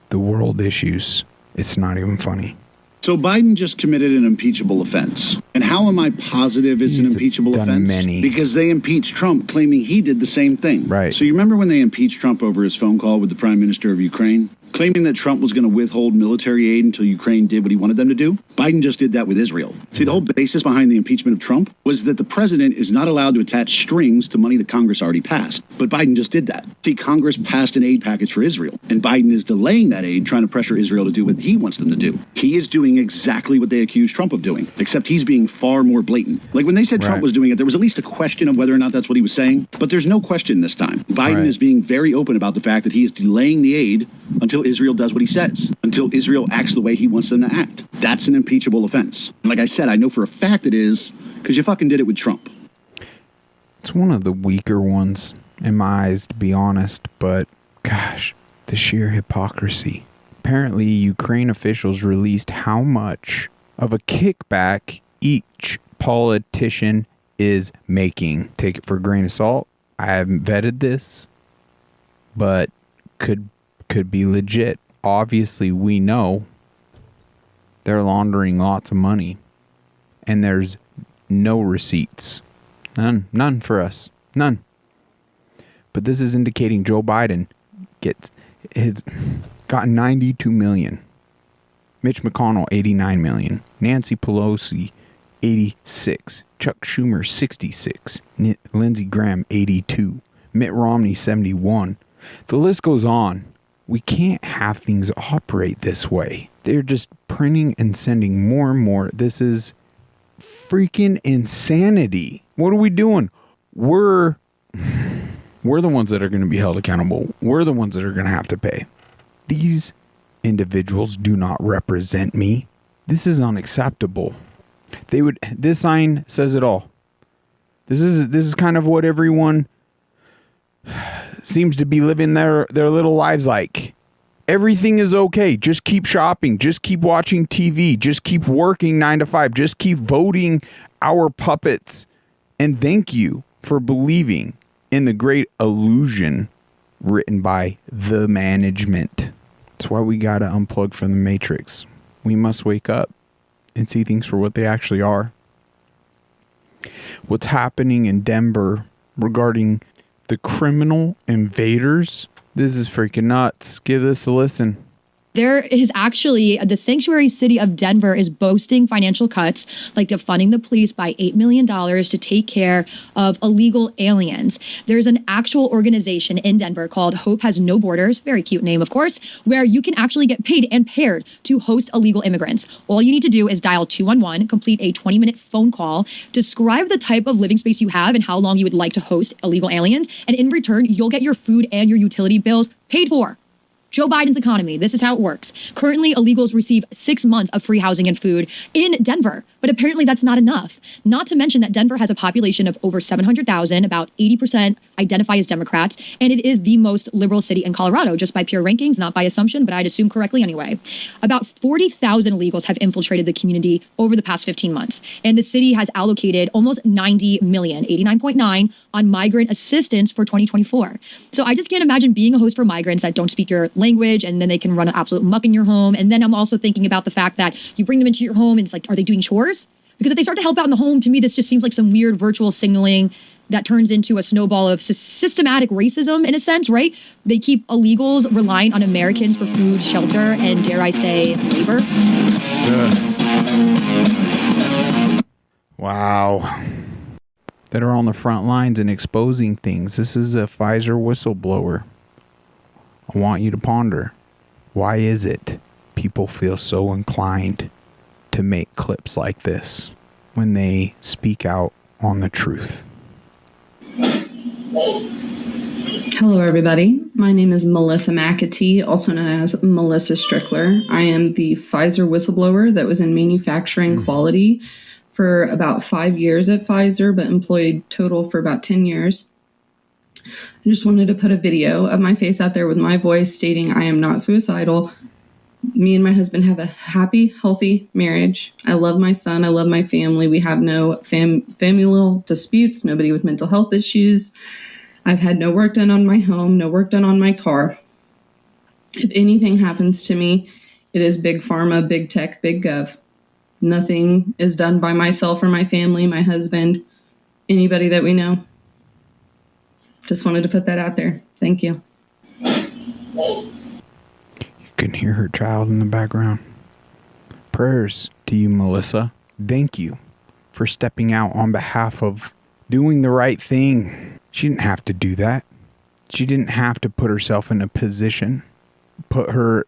the world issues. It's not even funny. So Biden just committed an impeachable offense. And how am I positive it's an impeachable offense? Many. Because they impeached Trump, claiming he did the same thing. Right. So you remember when they impeached Trump over his phone call with the Prime Minister of Ukraine? Claiming that Trump was going to withhold military aid until Ukraine did what he wanted them to do? Biden just did that with Israel. See, the whole basis behind the impeachment of Trump was that the president is not allowed to attach strings to money that Congress already passed. But Biden just did that. See, Congress passed an aid package for Israel, and Biden is delaying that aid, trying to pressure Israel to do what he wants them to do. He is doing exactly what they accused Trump of doing, except he's being far more blatant. Like when they said Trump was doing it, there was at least a question of whether or not that's what he was saying, but there's no question this time. Biden is being very open about the fact that he is delaying the aid until Israel does what he says, until Israel acts the way he wants them to act. That's an impeachable offense. And like I said, I know for a fact it is, because you fucking did it with Trump. It's one of the weaker ones in my eyes, to be honest, but gosh, the sheer hypocrisy. Apparently, Ukraine officials released how much of a kickback each politician is making. Take it for a grain of salt. I haven't vetted this, but could be legit. Obviously, we know they're laundering lots of money, and there's no receipts. None for us. None. But this is indicating Joe Biden got 92 million. Mitch McConnell, 89 million. Nancy Pelosi, 86. Chuck Schumer, 66. Lindsey Graham, 82. Mitt Romney, 71. The list goes on. We can't have things operate this way. They're just printing and sending more and more. This is freaking insanity. What are we doing? We're the ones that are going to be held accountable. We're the ones that are going to have to pay. These individuals do not represent me. This is unacceptable. This sign says it all. This is kind of what everyone seems to be living their little lives like. Everything is okay. Just keep shopping. Just keep watching TV. Just keep working 9 to 5. Just keep voting our puppets. And thank you for believing in the great illusion written by the management. That's why we gotta unplug from the matrix. We must wake up and see things for what they actually are. What's happening in Denver regarding the criminal invaders? This is freaking nuts. Give this a listen. There is actually, the sanctuary city of Denver is boasting financial cuts, like defunding the police by $8 million to take care of illegal aliens. There's an actual organization in Denver called Hope Has No Borders, very cute name, of course, where you can actually get paid and paired to host illegal immigrants. All you need to do is dial 211, complete a 20-minute phone call, describe the type of living space you have and how long you would like to host illegal aliens, and in return, you'll get your food and your utility bills paid for. Joe Biden's economy. This is how it works. Currently, illegals receive 6 months of free housing and food in Denver, but apparently that's not enough. Not to mention that Denver has a population of over 700,000, about 80% identify as Democrats, and it is the most liberal city in Colorado, just by pure rankings, not by assumption, but I'd assume correctly anyway. About 40,000 illegals have infiltrated the community over the past 15 months, and the city has allocated almost 90 million, 89.9, on migrant assistance for 2024. So I just can't imagine being a host for migrants that don't speak your language, and then they can run an absolute muck in your home. And then I'm also thinking about the fact that you bring them into your home and it's like, are they doing chores? Because if they start to help out in the home, to me, this just seems like some weird virtual signaling that turns into a snowball of systematic racism in a sense, right? They keep illegals relying on Americans for food, shelter, and dare I say, labor. Wow. That are on the front lines and exposing things. This is a Pfizer whistleblower. I want you to ponder, why is it people feel so inclined to make clips like this when they speak out on the truth? Hello, everybody. My name is Melissa McAtee, also known as Melissa Strickler. I am the Pfizer whistleblower that was in manufacturing quality for about 5 years at Pfizer, but employed total for about 10 years. I just wanted to put a video of my face out there with my voice stating I am not suicidal. Me and my husband have a happy, healthy marriage. I love my son. I love my family. We have no familial disputes, nobody with mental health issues. I've had no work done on my home, no work done on my car. If anything happens to me, it is big pharma, big tech, big gov. Nothing is done by myself or my family, my husband, anybody that we know. Just wanted to put that out there. Thank you. You can hear her child in the background. Prayers to you, Melissa. Thank you for stepping out on behalf of doing the right thing. She didn't have to do that. She didn't have to put herself in a position, put her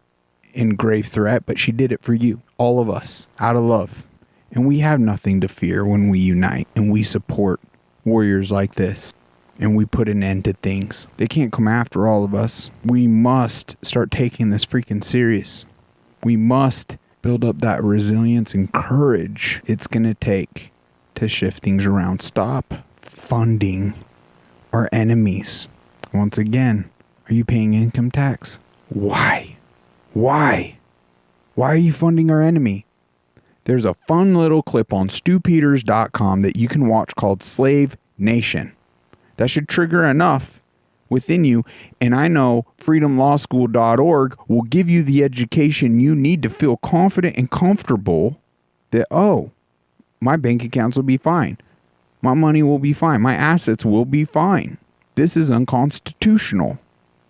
in grave threat, but she did it for you, all of us, out of love. And we have nothing to fear when we unite and we support warriors like this. And we put an end to things. They can't come after all of us. We must start taking this freaking serious. We must build up that resilience and courage it's going to take to shift things around. Stop funding our enemies. Once again, are you paying income tax? Why? Why? Why are you funding our enemy? There's a fun little clip on stewpeters.com that you can watch called Slave Nation. That should trigger enough within you. And I know freedomlawschool.org will give you the education you need to feel confident and comfortable that, oh, my bank accounts will be fine. My money will be fine. My assets will be fine. This is unconstitutional.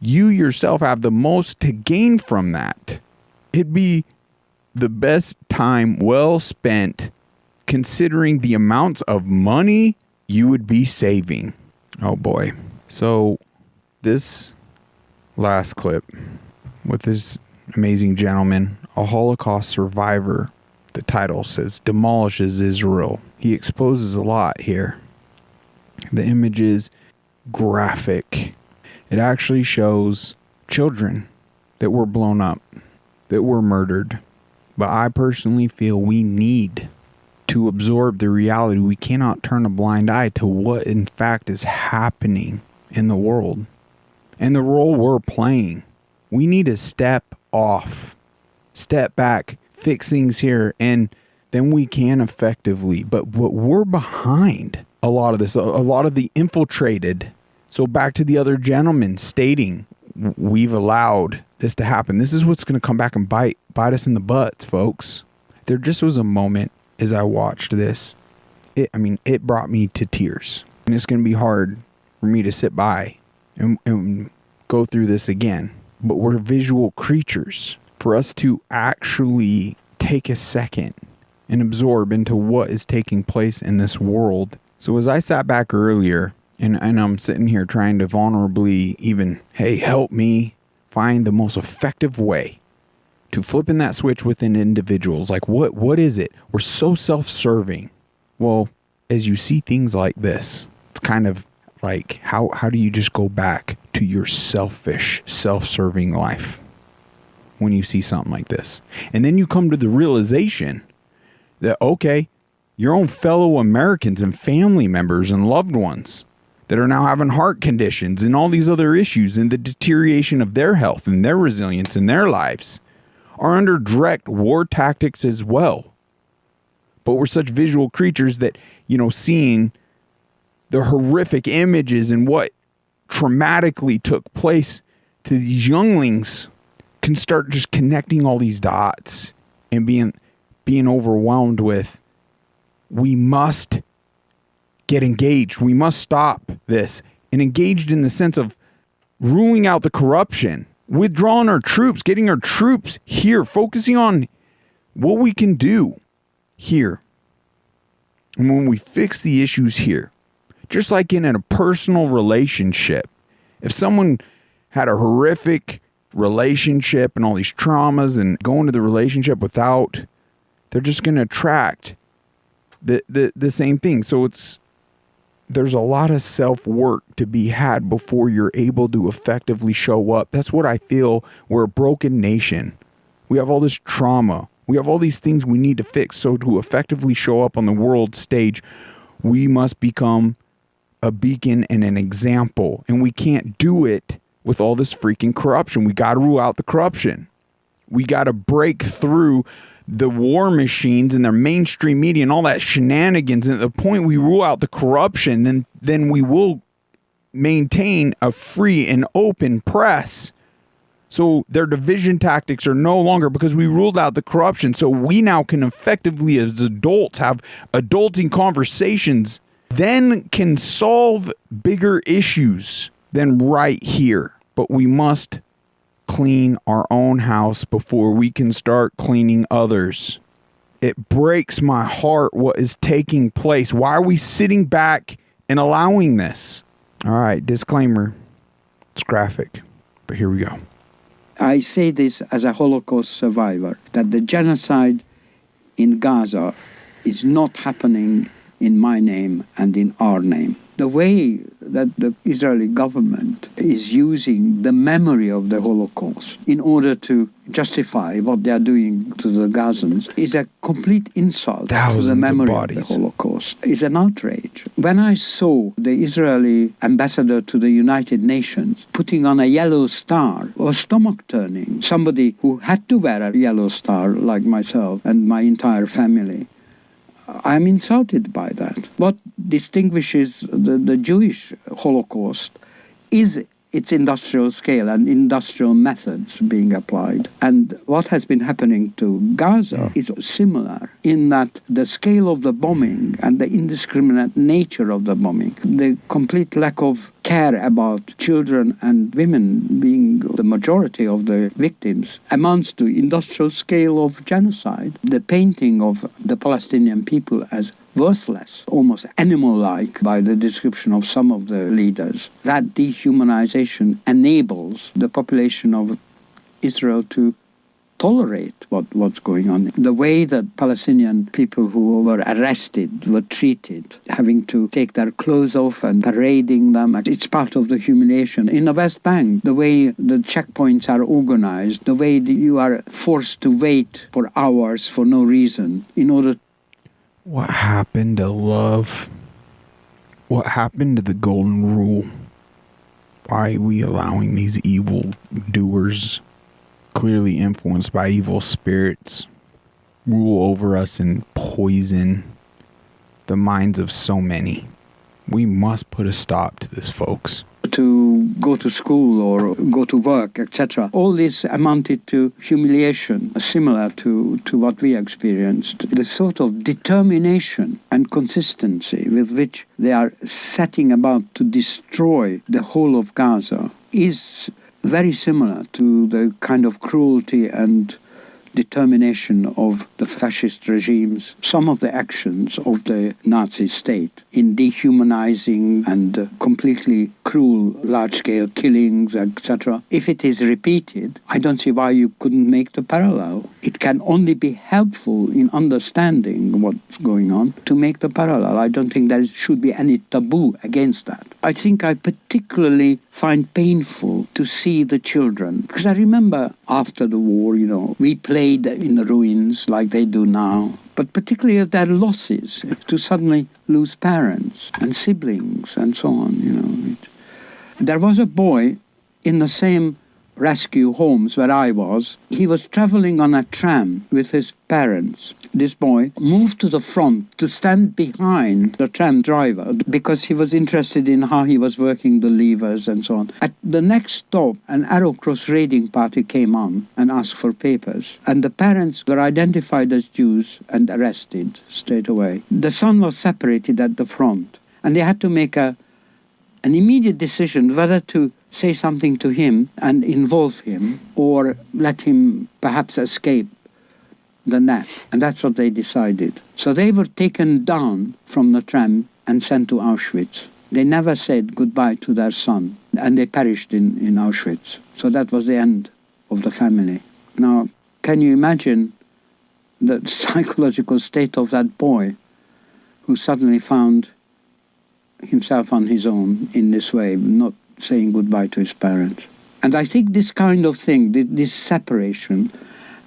You yourself have the most to gain from that. It'd be the best time well spent considering the amounts of money you would be saving. Oh boy. So this last clip with this amazing gentleman, a Holocaust survivor, the title says, demolishes Israel. He exposes a lot here. The image is graphic. It actually shows children that were blown up, that were murdered. But I personally feel we need to absorb the reality. We cannot turn a blind eye to what in fact is happening in the world and the role we're playing. We need to step off, step back, fix things here, and then we can effectively. But we're behind a lot of this, a lot of the infiltrated. So back to the other gentleman stating, we've allowed this to happen. This is what's going to come back and bite us in the butts, folks. There just was a moment as I watched this. It brought me to tears. And it's going to be hard for me to sit by and go through this again. But we're visual creatures. for us to actually take a second and absorb into what is taking place in this world. So as I sat back earlier, and I'm sitting here trying to vulnerably even, hey, help me find the most effective way to flipping that switch within individuals. Like, what is it? We're so self-serving. Well, as you see things like this, it's kind of like, how do you just go back to your selfish, self-serving life when you see something like this? And then you come to the realization that, okay, your own fellow Americans and family members and loved ones that are now having heart conditions and all these other issues and the deterioration of their health and their resilience in their lives are under direct war tactics as well. But we're such visual creatures that, seeing the horrific images and what traumatically took place to these younglings can start just connecting all these dots and being overwhelmed with, we must get engaged. We must stop this. And engaged in the sense of ruling out the corruption, withdrawing our troops, getting our troops here, focusing on what we can do here. And when we fix the issues here, just like in a personal relationship, if someone had a horrific relationship and all these traumas and go into the relationship without, they're just going to attract the same thing. So there's a lot of self-work to be had before you're able to effectively show up. That's what I feel. We're a broken nation. We have all this trauma. We have all these things we need to fix. So to effectively show up on the world stage, we must become a beacon and an example. And we can't do it with all this freaking corruption. We got to rule out the corruption. We got to break through the war machines and their mainstream media and all that shenanigans. And at the point we rule out the corruption, then we will maintain a free and open press. So their division tactics are no longer, because we ruled out the corruption. So we now can effectively, as adults, have adulting conversations, then can solve bigger issues than right here. But we must clean our own house before we can start cleaning others. It breaks my heart what is taking place. Why are we sitting back and allowing this? All right, disclaimer. It's graphic, but here we go. I say this as a Holocaust survivor, that the genocide in Gaza is not happening in my name and in our name. The way that the Israeli government is using the memory of the Holocaust in order to justify what they are doing to the Gazans is a complete insult to the memory of the Holocaust. It's an outrage. When I saw the Israeli ambassador to the United Nations putting on a yellow star, it was stomach-turning. Somebody who had to wear a yellow star, like myself and my entire family, I'm insulted by that. What distinguishes the Jewish Holocaust is its industrial scale and industrial methods being applied. And what has been happening to Gaza is similar in that the scale of the bombing and the indiscriminate nature of the bombing, the complete lack of care about children and women being the majority of the victims, amounts to industrial scale of genocide. The painting of the Palestinian people as worthless, almost animal-like by the description of some of the leaders. That dehumanization enables the population of Israel to tolerate what's going on. The way that Palestinian people who were arrested were treated, having to take their clothes off and parading them, it's part of the humiliation. In the West Bank, the way the checkpoints are organized, the way that you are forced to wait for hours for no reason in order. What happened to love? What happened to the golden rule? Why are we allowing these evil doers, clearly influenced by evil spirits, rule over us and poison the minds of so many? We must put a stop to this, folks. To go to school or go to work, etc. All this amounted to humiliation, similar to what we experienced. The sort of determination and consistency with which they are setting about to destroy the whole of Gaza is very similar to the kind of cruelty and determination of the fascist regimes, some of the actions of the Nazi state in dehumanizing and completely cruel large-scale killings, etc. If it is repeated, I don't see why you couldn't make the parallel. It can only be helpful in understanding what's going on to make the parallel. I don't think there should be any taboo against that. I think I particularly find painful to see the children, because I remember after the war, we played in the ruins like they do now, but particularly of their losses, to suddenly lose parents and siblings and so on. There was a boy in the same rescue homes where I was. He was traveling on a tram with his parents. This boy moved to the front to stand behind the tram driver because he was interested in how he was working the levers and so on. At the next stop, an Arrow Cross raiding party came on and asked for papers, and the parents were identified as Jews and arrested straight away. The son was separated at the front, and they had to make an immediate decision whether to say something to him and involve him, or let him perhaps escape the net. And that's what they decided. So they were taken down from the tram and sent to Auschwitz. They never said goodbye to their son, and they perished in Auschwitz. So that was the end of the family. Now, can you imagine the psychological state of that boy who suddenly found himself on his own in this way, not saying goodbye to his parents? And I think this kind of thing, this separation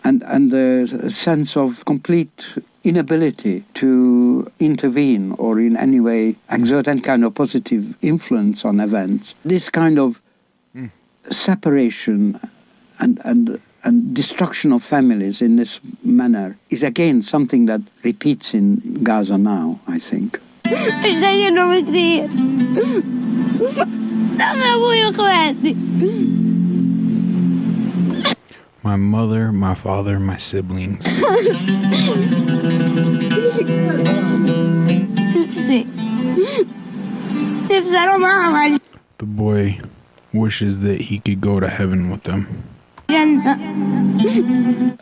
and the sense of complete inability to intervene or in any way exert any kind of positive influence on events, this kind of separation and destruction of families in this manner is again something that repeats in Gaza now, I think. My mother, my father, my siblings. The boy wishes that he could go to heaven with them.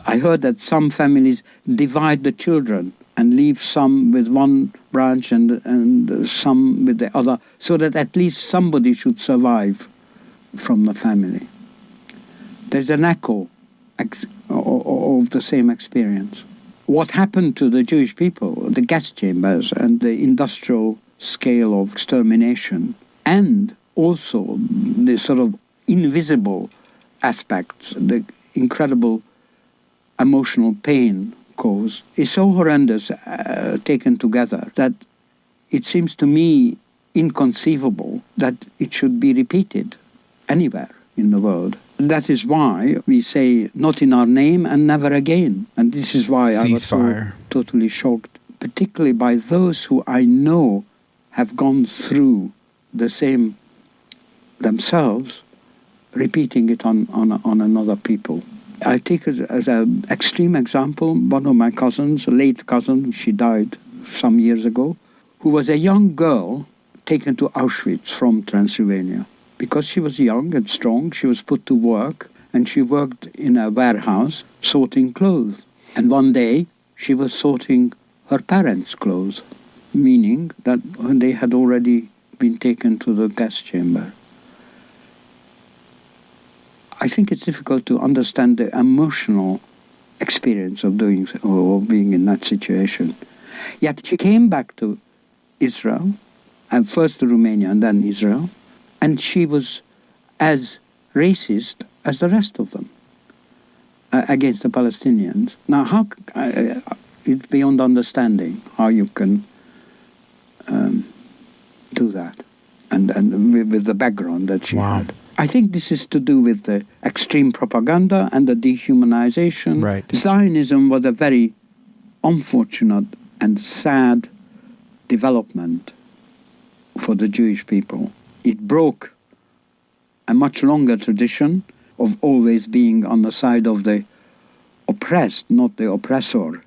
I heard that some families divide the children and leave some with one branch and some with the other, so that at least somebody should survive from the family. There's an echo of the same experience. What happened to the Jewish people, the gas chambers and the industrial scale of extermination, and also the sort of invisible aspects, the incredible emotional pain caused, is so horrendous taken together that it seems to me inconceivable that it should be repeated anywhere in the world. That is why we say not in our name and never again. And this is why I was so totally shocked, particularly by those who I know have gone through the same themselves, repeating it on another people. I take as an extreme example one of my cousins, a late cousin, she died some years ago, who was a young girl taken to Auschwitz from Transylvania. Because she was young and strong, she was put to work, and she worked in a warehouse sorting clothes. And one day, she was sorting her parents' clothes, meaning that they had already been taken to the gas chamber. I think it's difficult to understand the emotional experience of doing or being in that situation. Yet she came back to Israel, and first to Romania and then Israel, and she was as racist as the rest of them against the Palestinians. Now, how it's beyond understanding how you can do that, and with the background that she had. I think this is to do with the extreme propaganda and the dehumanization. Right. Zionism was a very unfortunate and sad development for the Jewish people. It broke a much longer tradition of always being on the side of the oppressed, not the oppressor,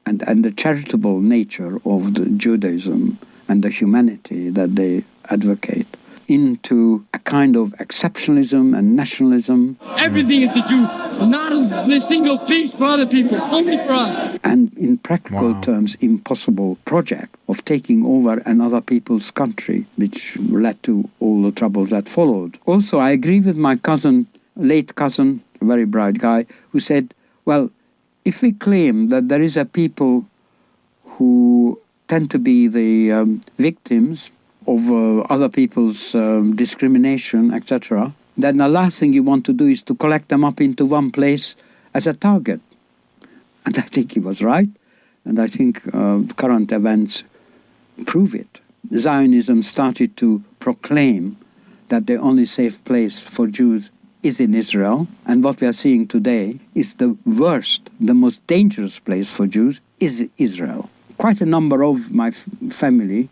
and the charitable nature of the Judaism and the humanity that they advocate. into a kind of exceptionalism and nationalism. Everything is the Jews, not a single piece for other people, only for us. And in practical terms, impossible project of taking over another people's country, which led to all the troubles that followed. Also, I agree with my cousin, late cousin, a very bright guy, who said, well, if we claim that there is a people who tend to be the victims of other people's discrimination, etc., then the last thing you want to do is to collect them up into one place as a target. And I think he was right, and I think current events prove it. Zionism started to proclaim that the only safe place for Jews is in Israel, and what we are seeing today is the worst, the most dangerous place for Jews is Israel. Quite a number of my family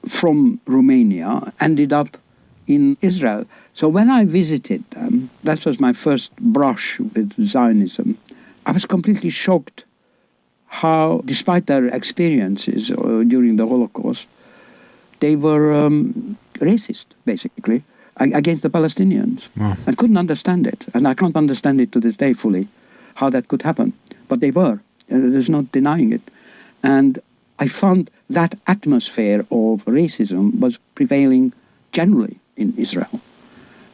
from Romania ended up in Israel. So when I visited them, that was my first brush with Zionism, I was completely shocked how, despite their experiences during the Holocaust, they were racist, basically, against the Palestinians. Wow. I couldn't understand it, and I can't understand it to this day fully, how that could happen. But they were. There's no denying it. And I found that atmosphere of racism was prevailing generally in Israel.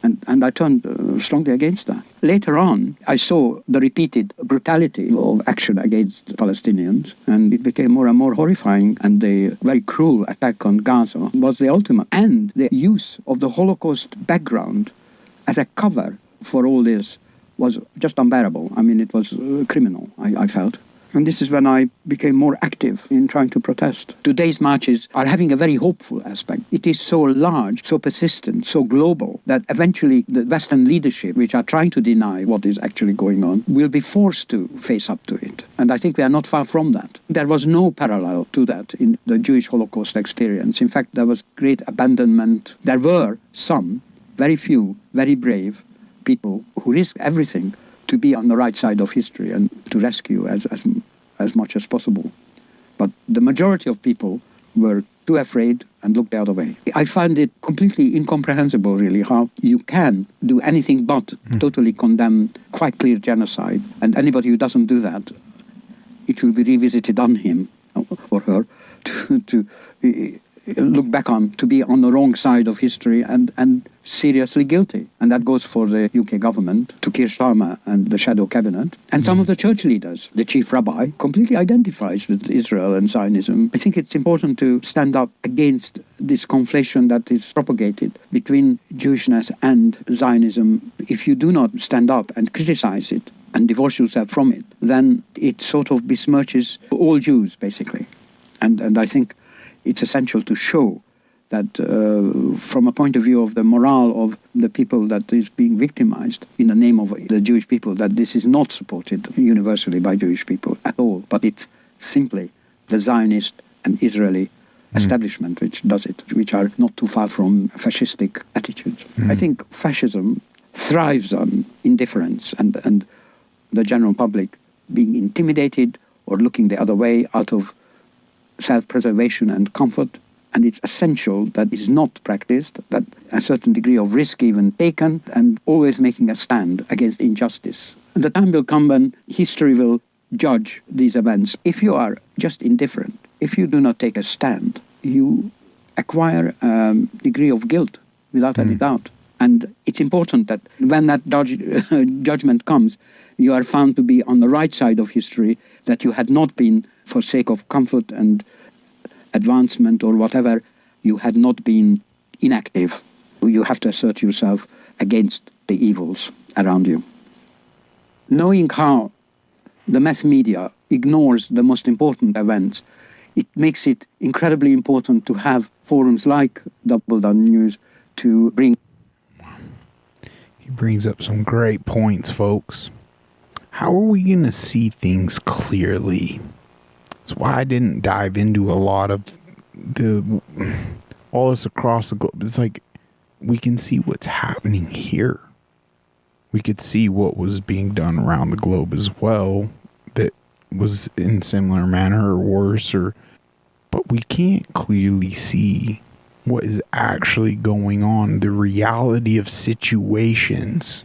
And I turned strongly against that. Later on, I saw the repeated brutality of action against Palestinians, and it became more and more horrifying, and the very cruel attack on Gaza was the ultimate. And the use of the Holocaust background as a cover for all this was just unbearable. I mean, it was criminal, I felt. And this is when I became more active in trying to protest. Today's marches are having a very hopeful aspect. It is so large, so persistent, so global, that eventually the Western leadership, which are trying to deny what is actually going on, will be forced to face up to it. And I think we are not far from that. There was no parallel to that in the Jewish Holocaust experience. In fact, there was great abandonment. There were some, very few, very brave people who risked everything to be on the right side of history and to rescue as much as possible. But the majority of people were too afraid and looked the other way. I find it completely incomprehensible, really, how you can do anything but totally condemn quite clear genocide. And anybody who doesn't do that, it will be revisited on him or her to look back on, to be on the wrong side of history and seriously guilty. And that goes for the UK government, to Keir Starmer and the shadow cabinet, and some of the church leaders. The chief rabbi completely identifies with Israel and Zionism. I think it's important to stand up against this conflation that is propagated between Jewishness and Zionism. If you do not stand up and criticize it and divorce yourself from it, then it sort of besmirches all Jews, basically. And I think it's essential to show that from a point of view of the morale of the people that is being victimized in the name of the Jewish people, that this is not supported universally by Jewish people at all, but it's simply the Zionist and Israeli establishment which does it, which are not too far from fascistic attitudes. I think fascism thrives on indifference and the general public being intimidated or looking the other way out of self-preservation and comfort, and it's essential that is not practiced, that a certain degree of risk even taken, and always making a stand against injustice. And the time will come when history will judge these events. If you are just indifferent, if you do not take a stand, you acquire a degree of guilt without any doubt. And it's important that when that judgment comes, you are found to be on the right side of history, that you had not been, for sake of comfort and advancement or whatever, you had not been inactive. You have to assert yourself against the evils around you. Knowing how the mass media ignores the most important events, it makes it incredibly important to have forums like Double Down News to bring. He brings up some great points, folks. How are we going to see things clearly? That's why I didn't dive into a lot of all this across the globe. It's like we can see what's happening here. We could see what was being done around the globe as well that was in similar manner or worse, but we can't clearly see what is actually going on, the reality of situations,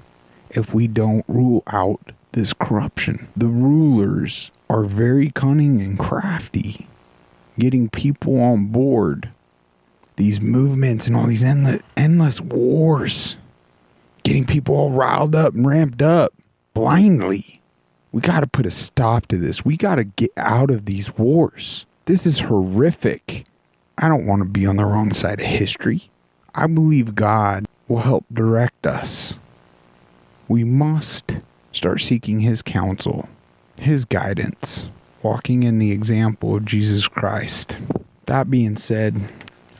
if we don't rule out this corruption. The rulers are very cunning and crafty, getting people on board. These movements and all these endless wars, getting people all riled up and ramped up blindly. We got to put a stop to this. We got to get out of these wars. This is horrific. I don't want to be on the wrong side of history. I believe God will help direct us. We must start seeking His counsel, His guidance, walking in the example of Jesus Christ. That being said,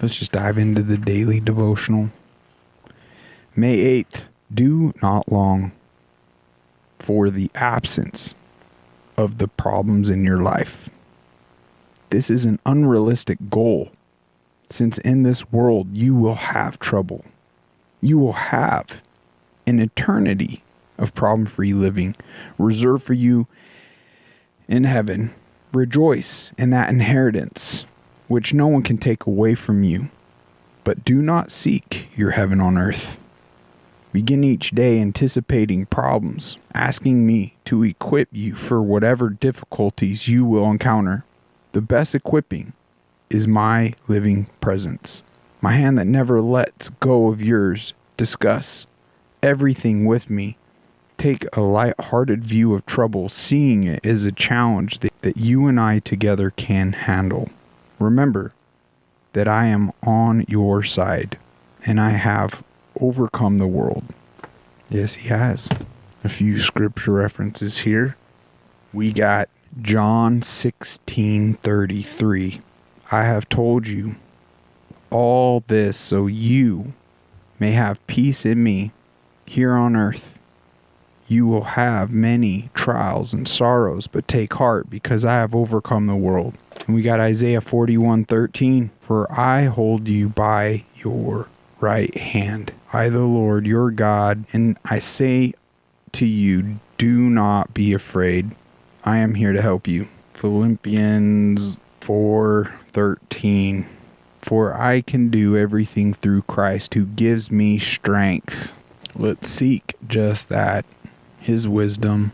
let's just dive into the daily devotional. May 8th, do not long for the absence of the problems in your life. This is an unrealistic goal, since in this world you will have trouble. You will have an eternity of problem-free living reserved for you in heaven. Rejoice in that inheritance, which no one can take away from you. But do not seek your heaven on earth. Begin each day anticipating problems, asking me to equip you for whatever difficulties you will encounter. The best equipping is my living presence, my hand that never lets go of yours. Discuss everything with me. Take a light-hearted view of trouble, seeing it as a challenge that you and I together can handle. Remember that I am on your side, and I have overcome the world. Yes, He has. A few scripture references here. We got John 16:33. I have told you all this so you may have peace in me. Here on earth you will have many trials and sorrows, but take heart, because I have overcome the world. And we got Isaiah 41:13. For I hold you by your right hand, I the Lord your God, and I say to you, do not be afraid. I am here to help you. Philippians 4:13. For I can do everything through Christ who gives me strength. Let's seek just that. His wisdom,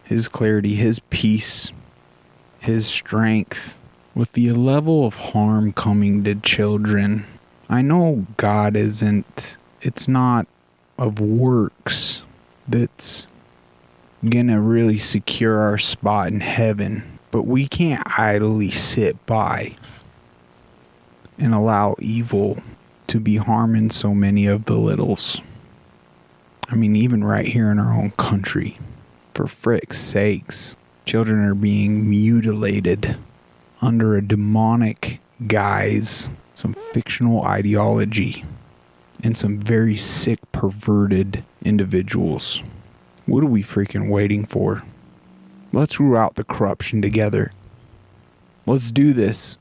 His clarity, His peace, His strength. With the level of harm coming to children, I know God it's not of works that's gonna really secure our spot in heaven, but we can't idly sit by and allow evil to be harming so many of the littles. I mean, even right here in our own country, for frick's sakes, children are being mutilated under a demonic guise, some fictional ideology, and some very sick, perverted individuals. What are we freaking waiting for? Let's root out the corruption together. Let's do this.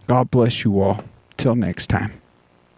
God bless you all. Till next time.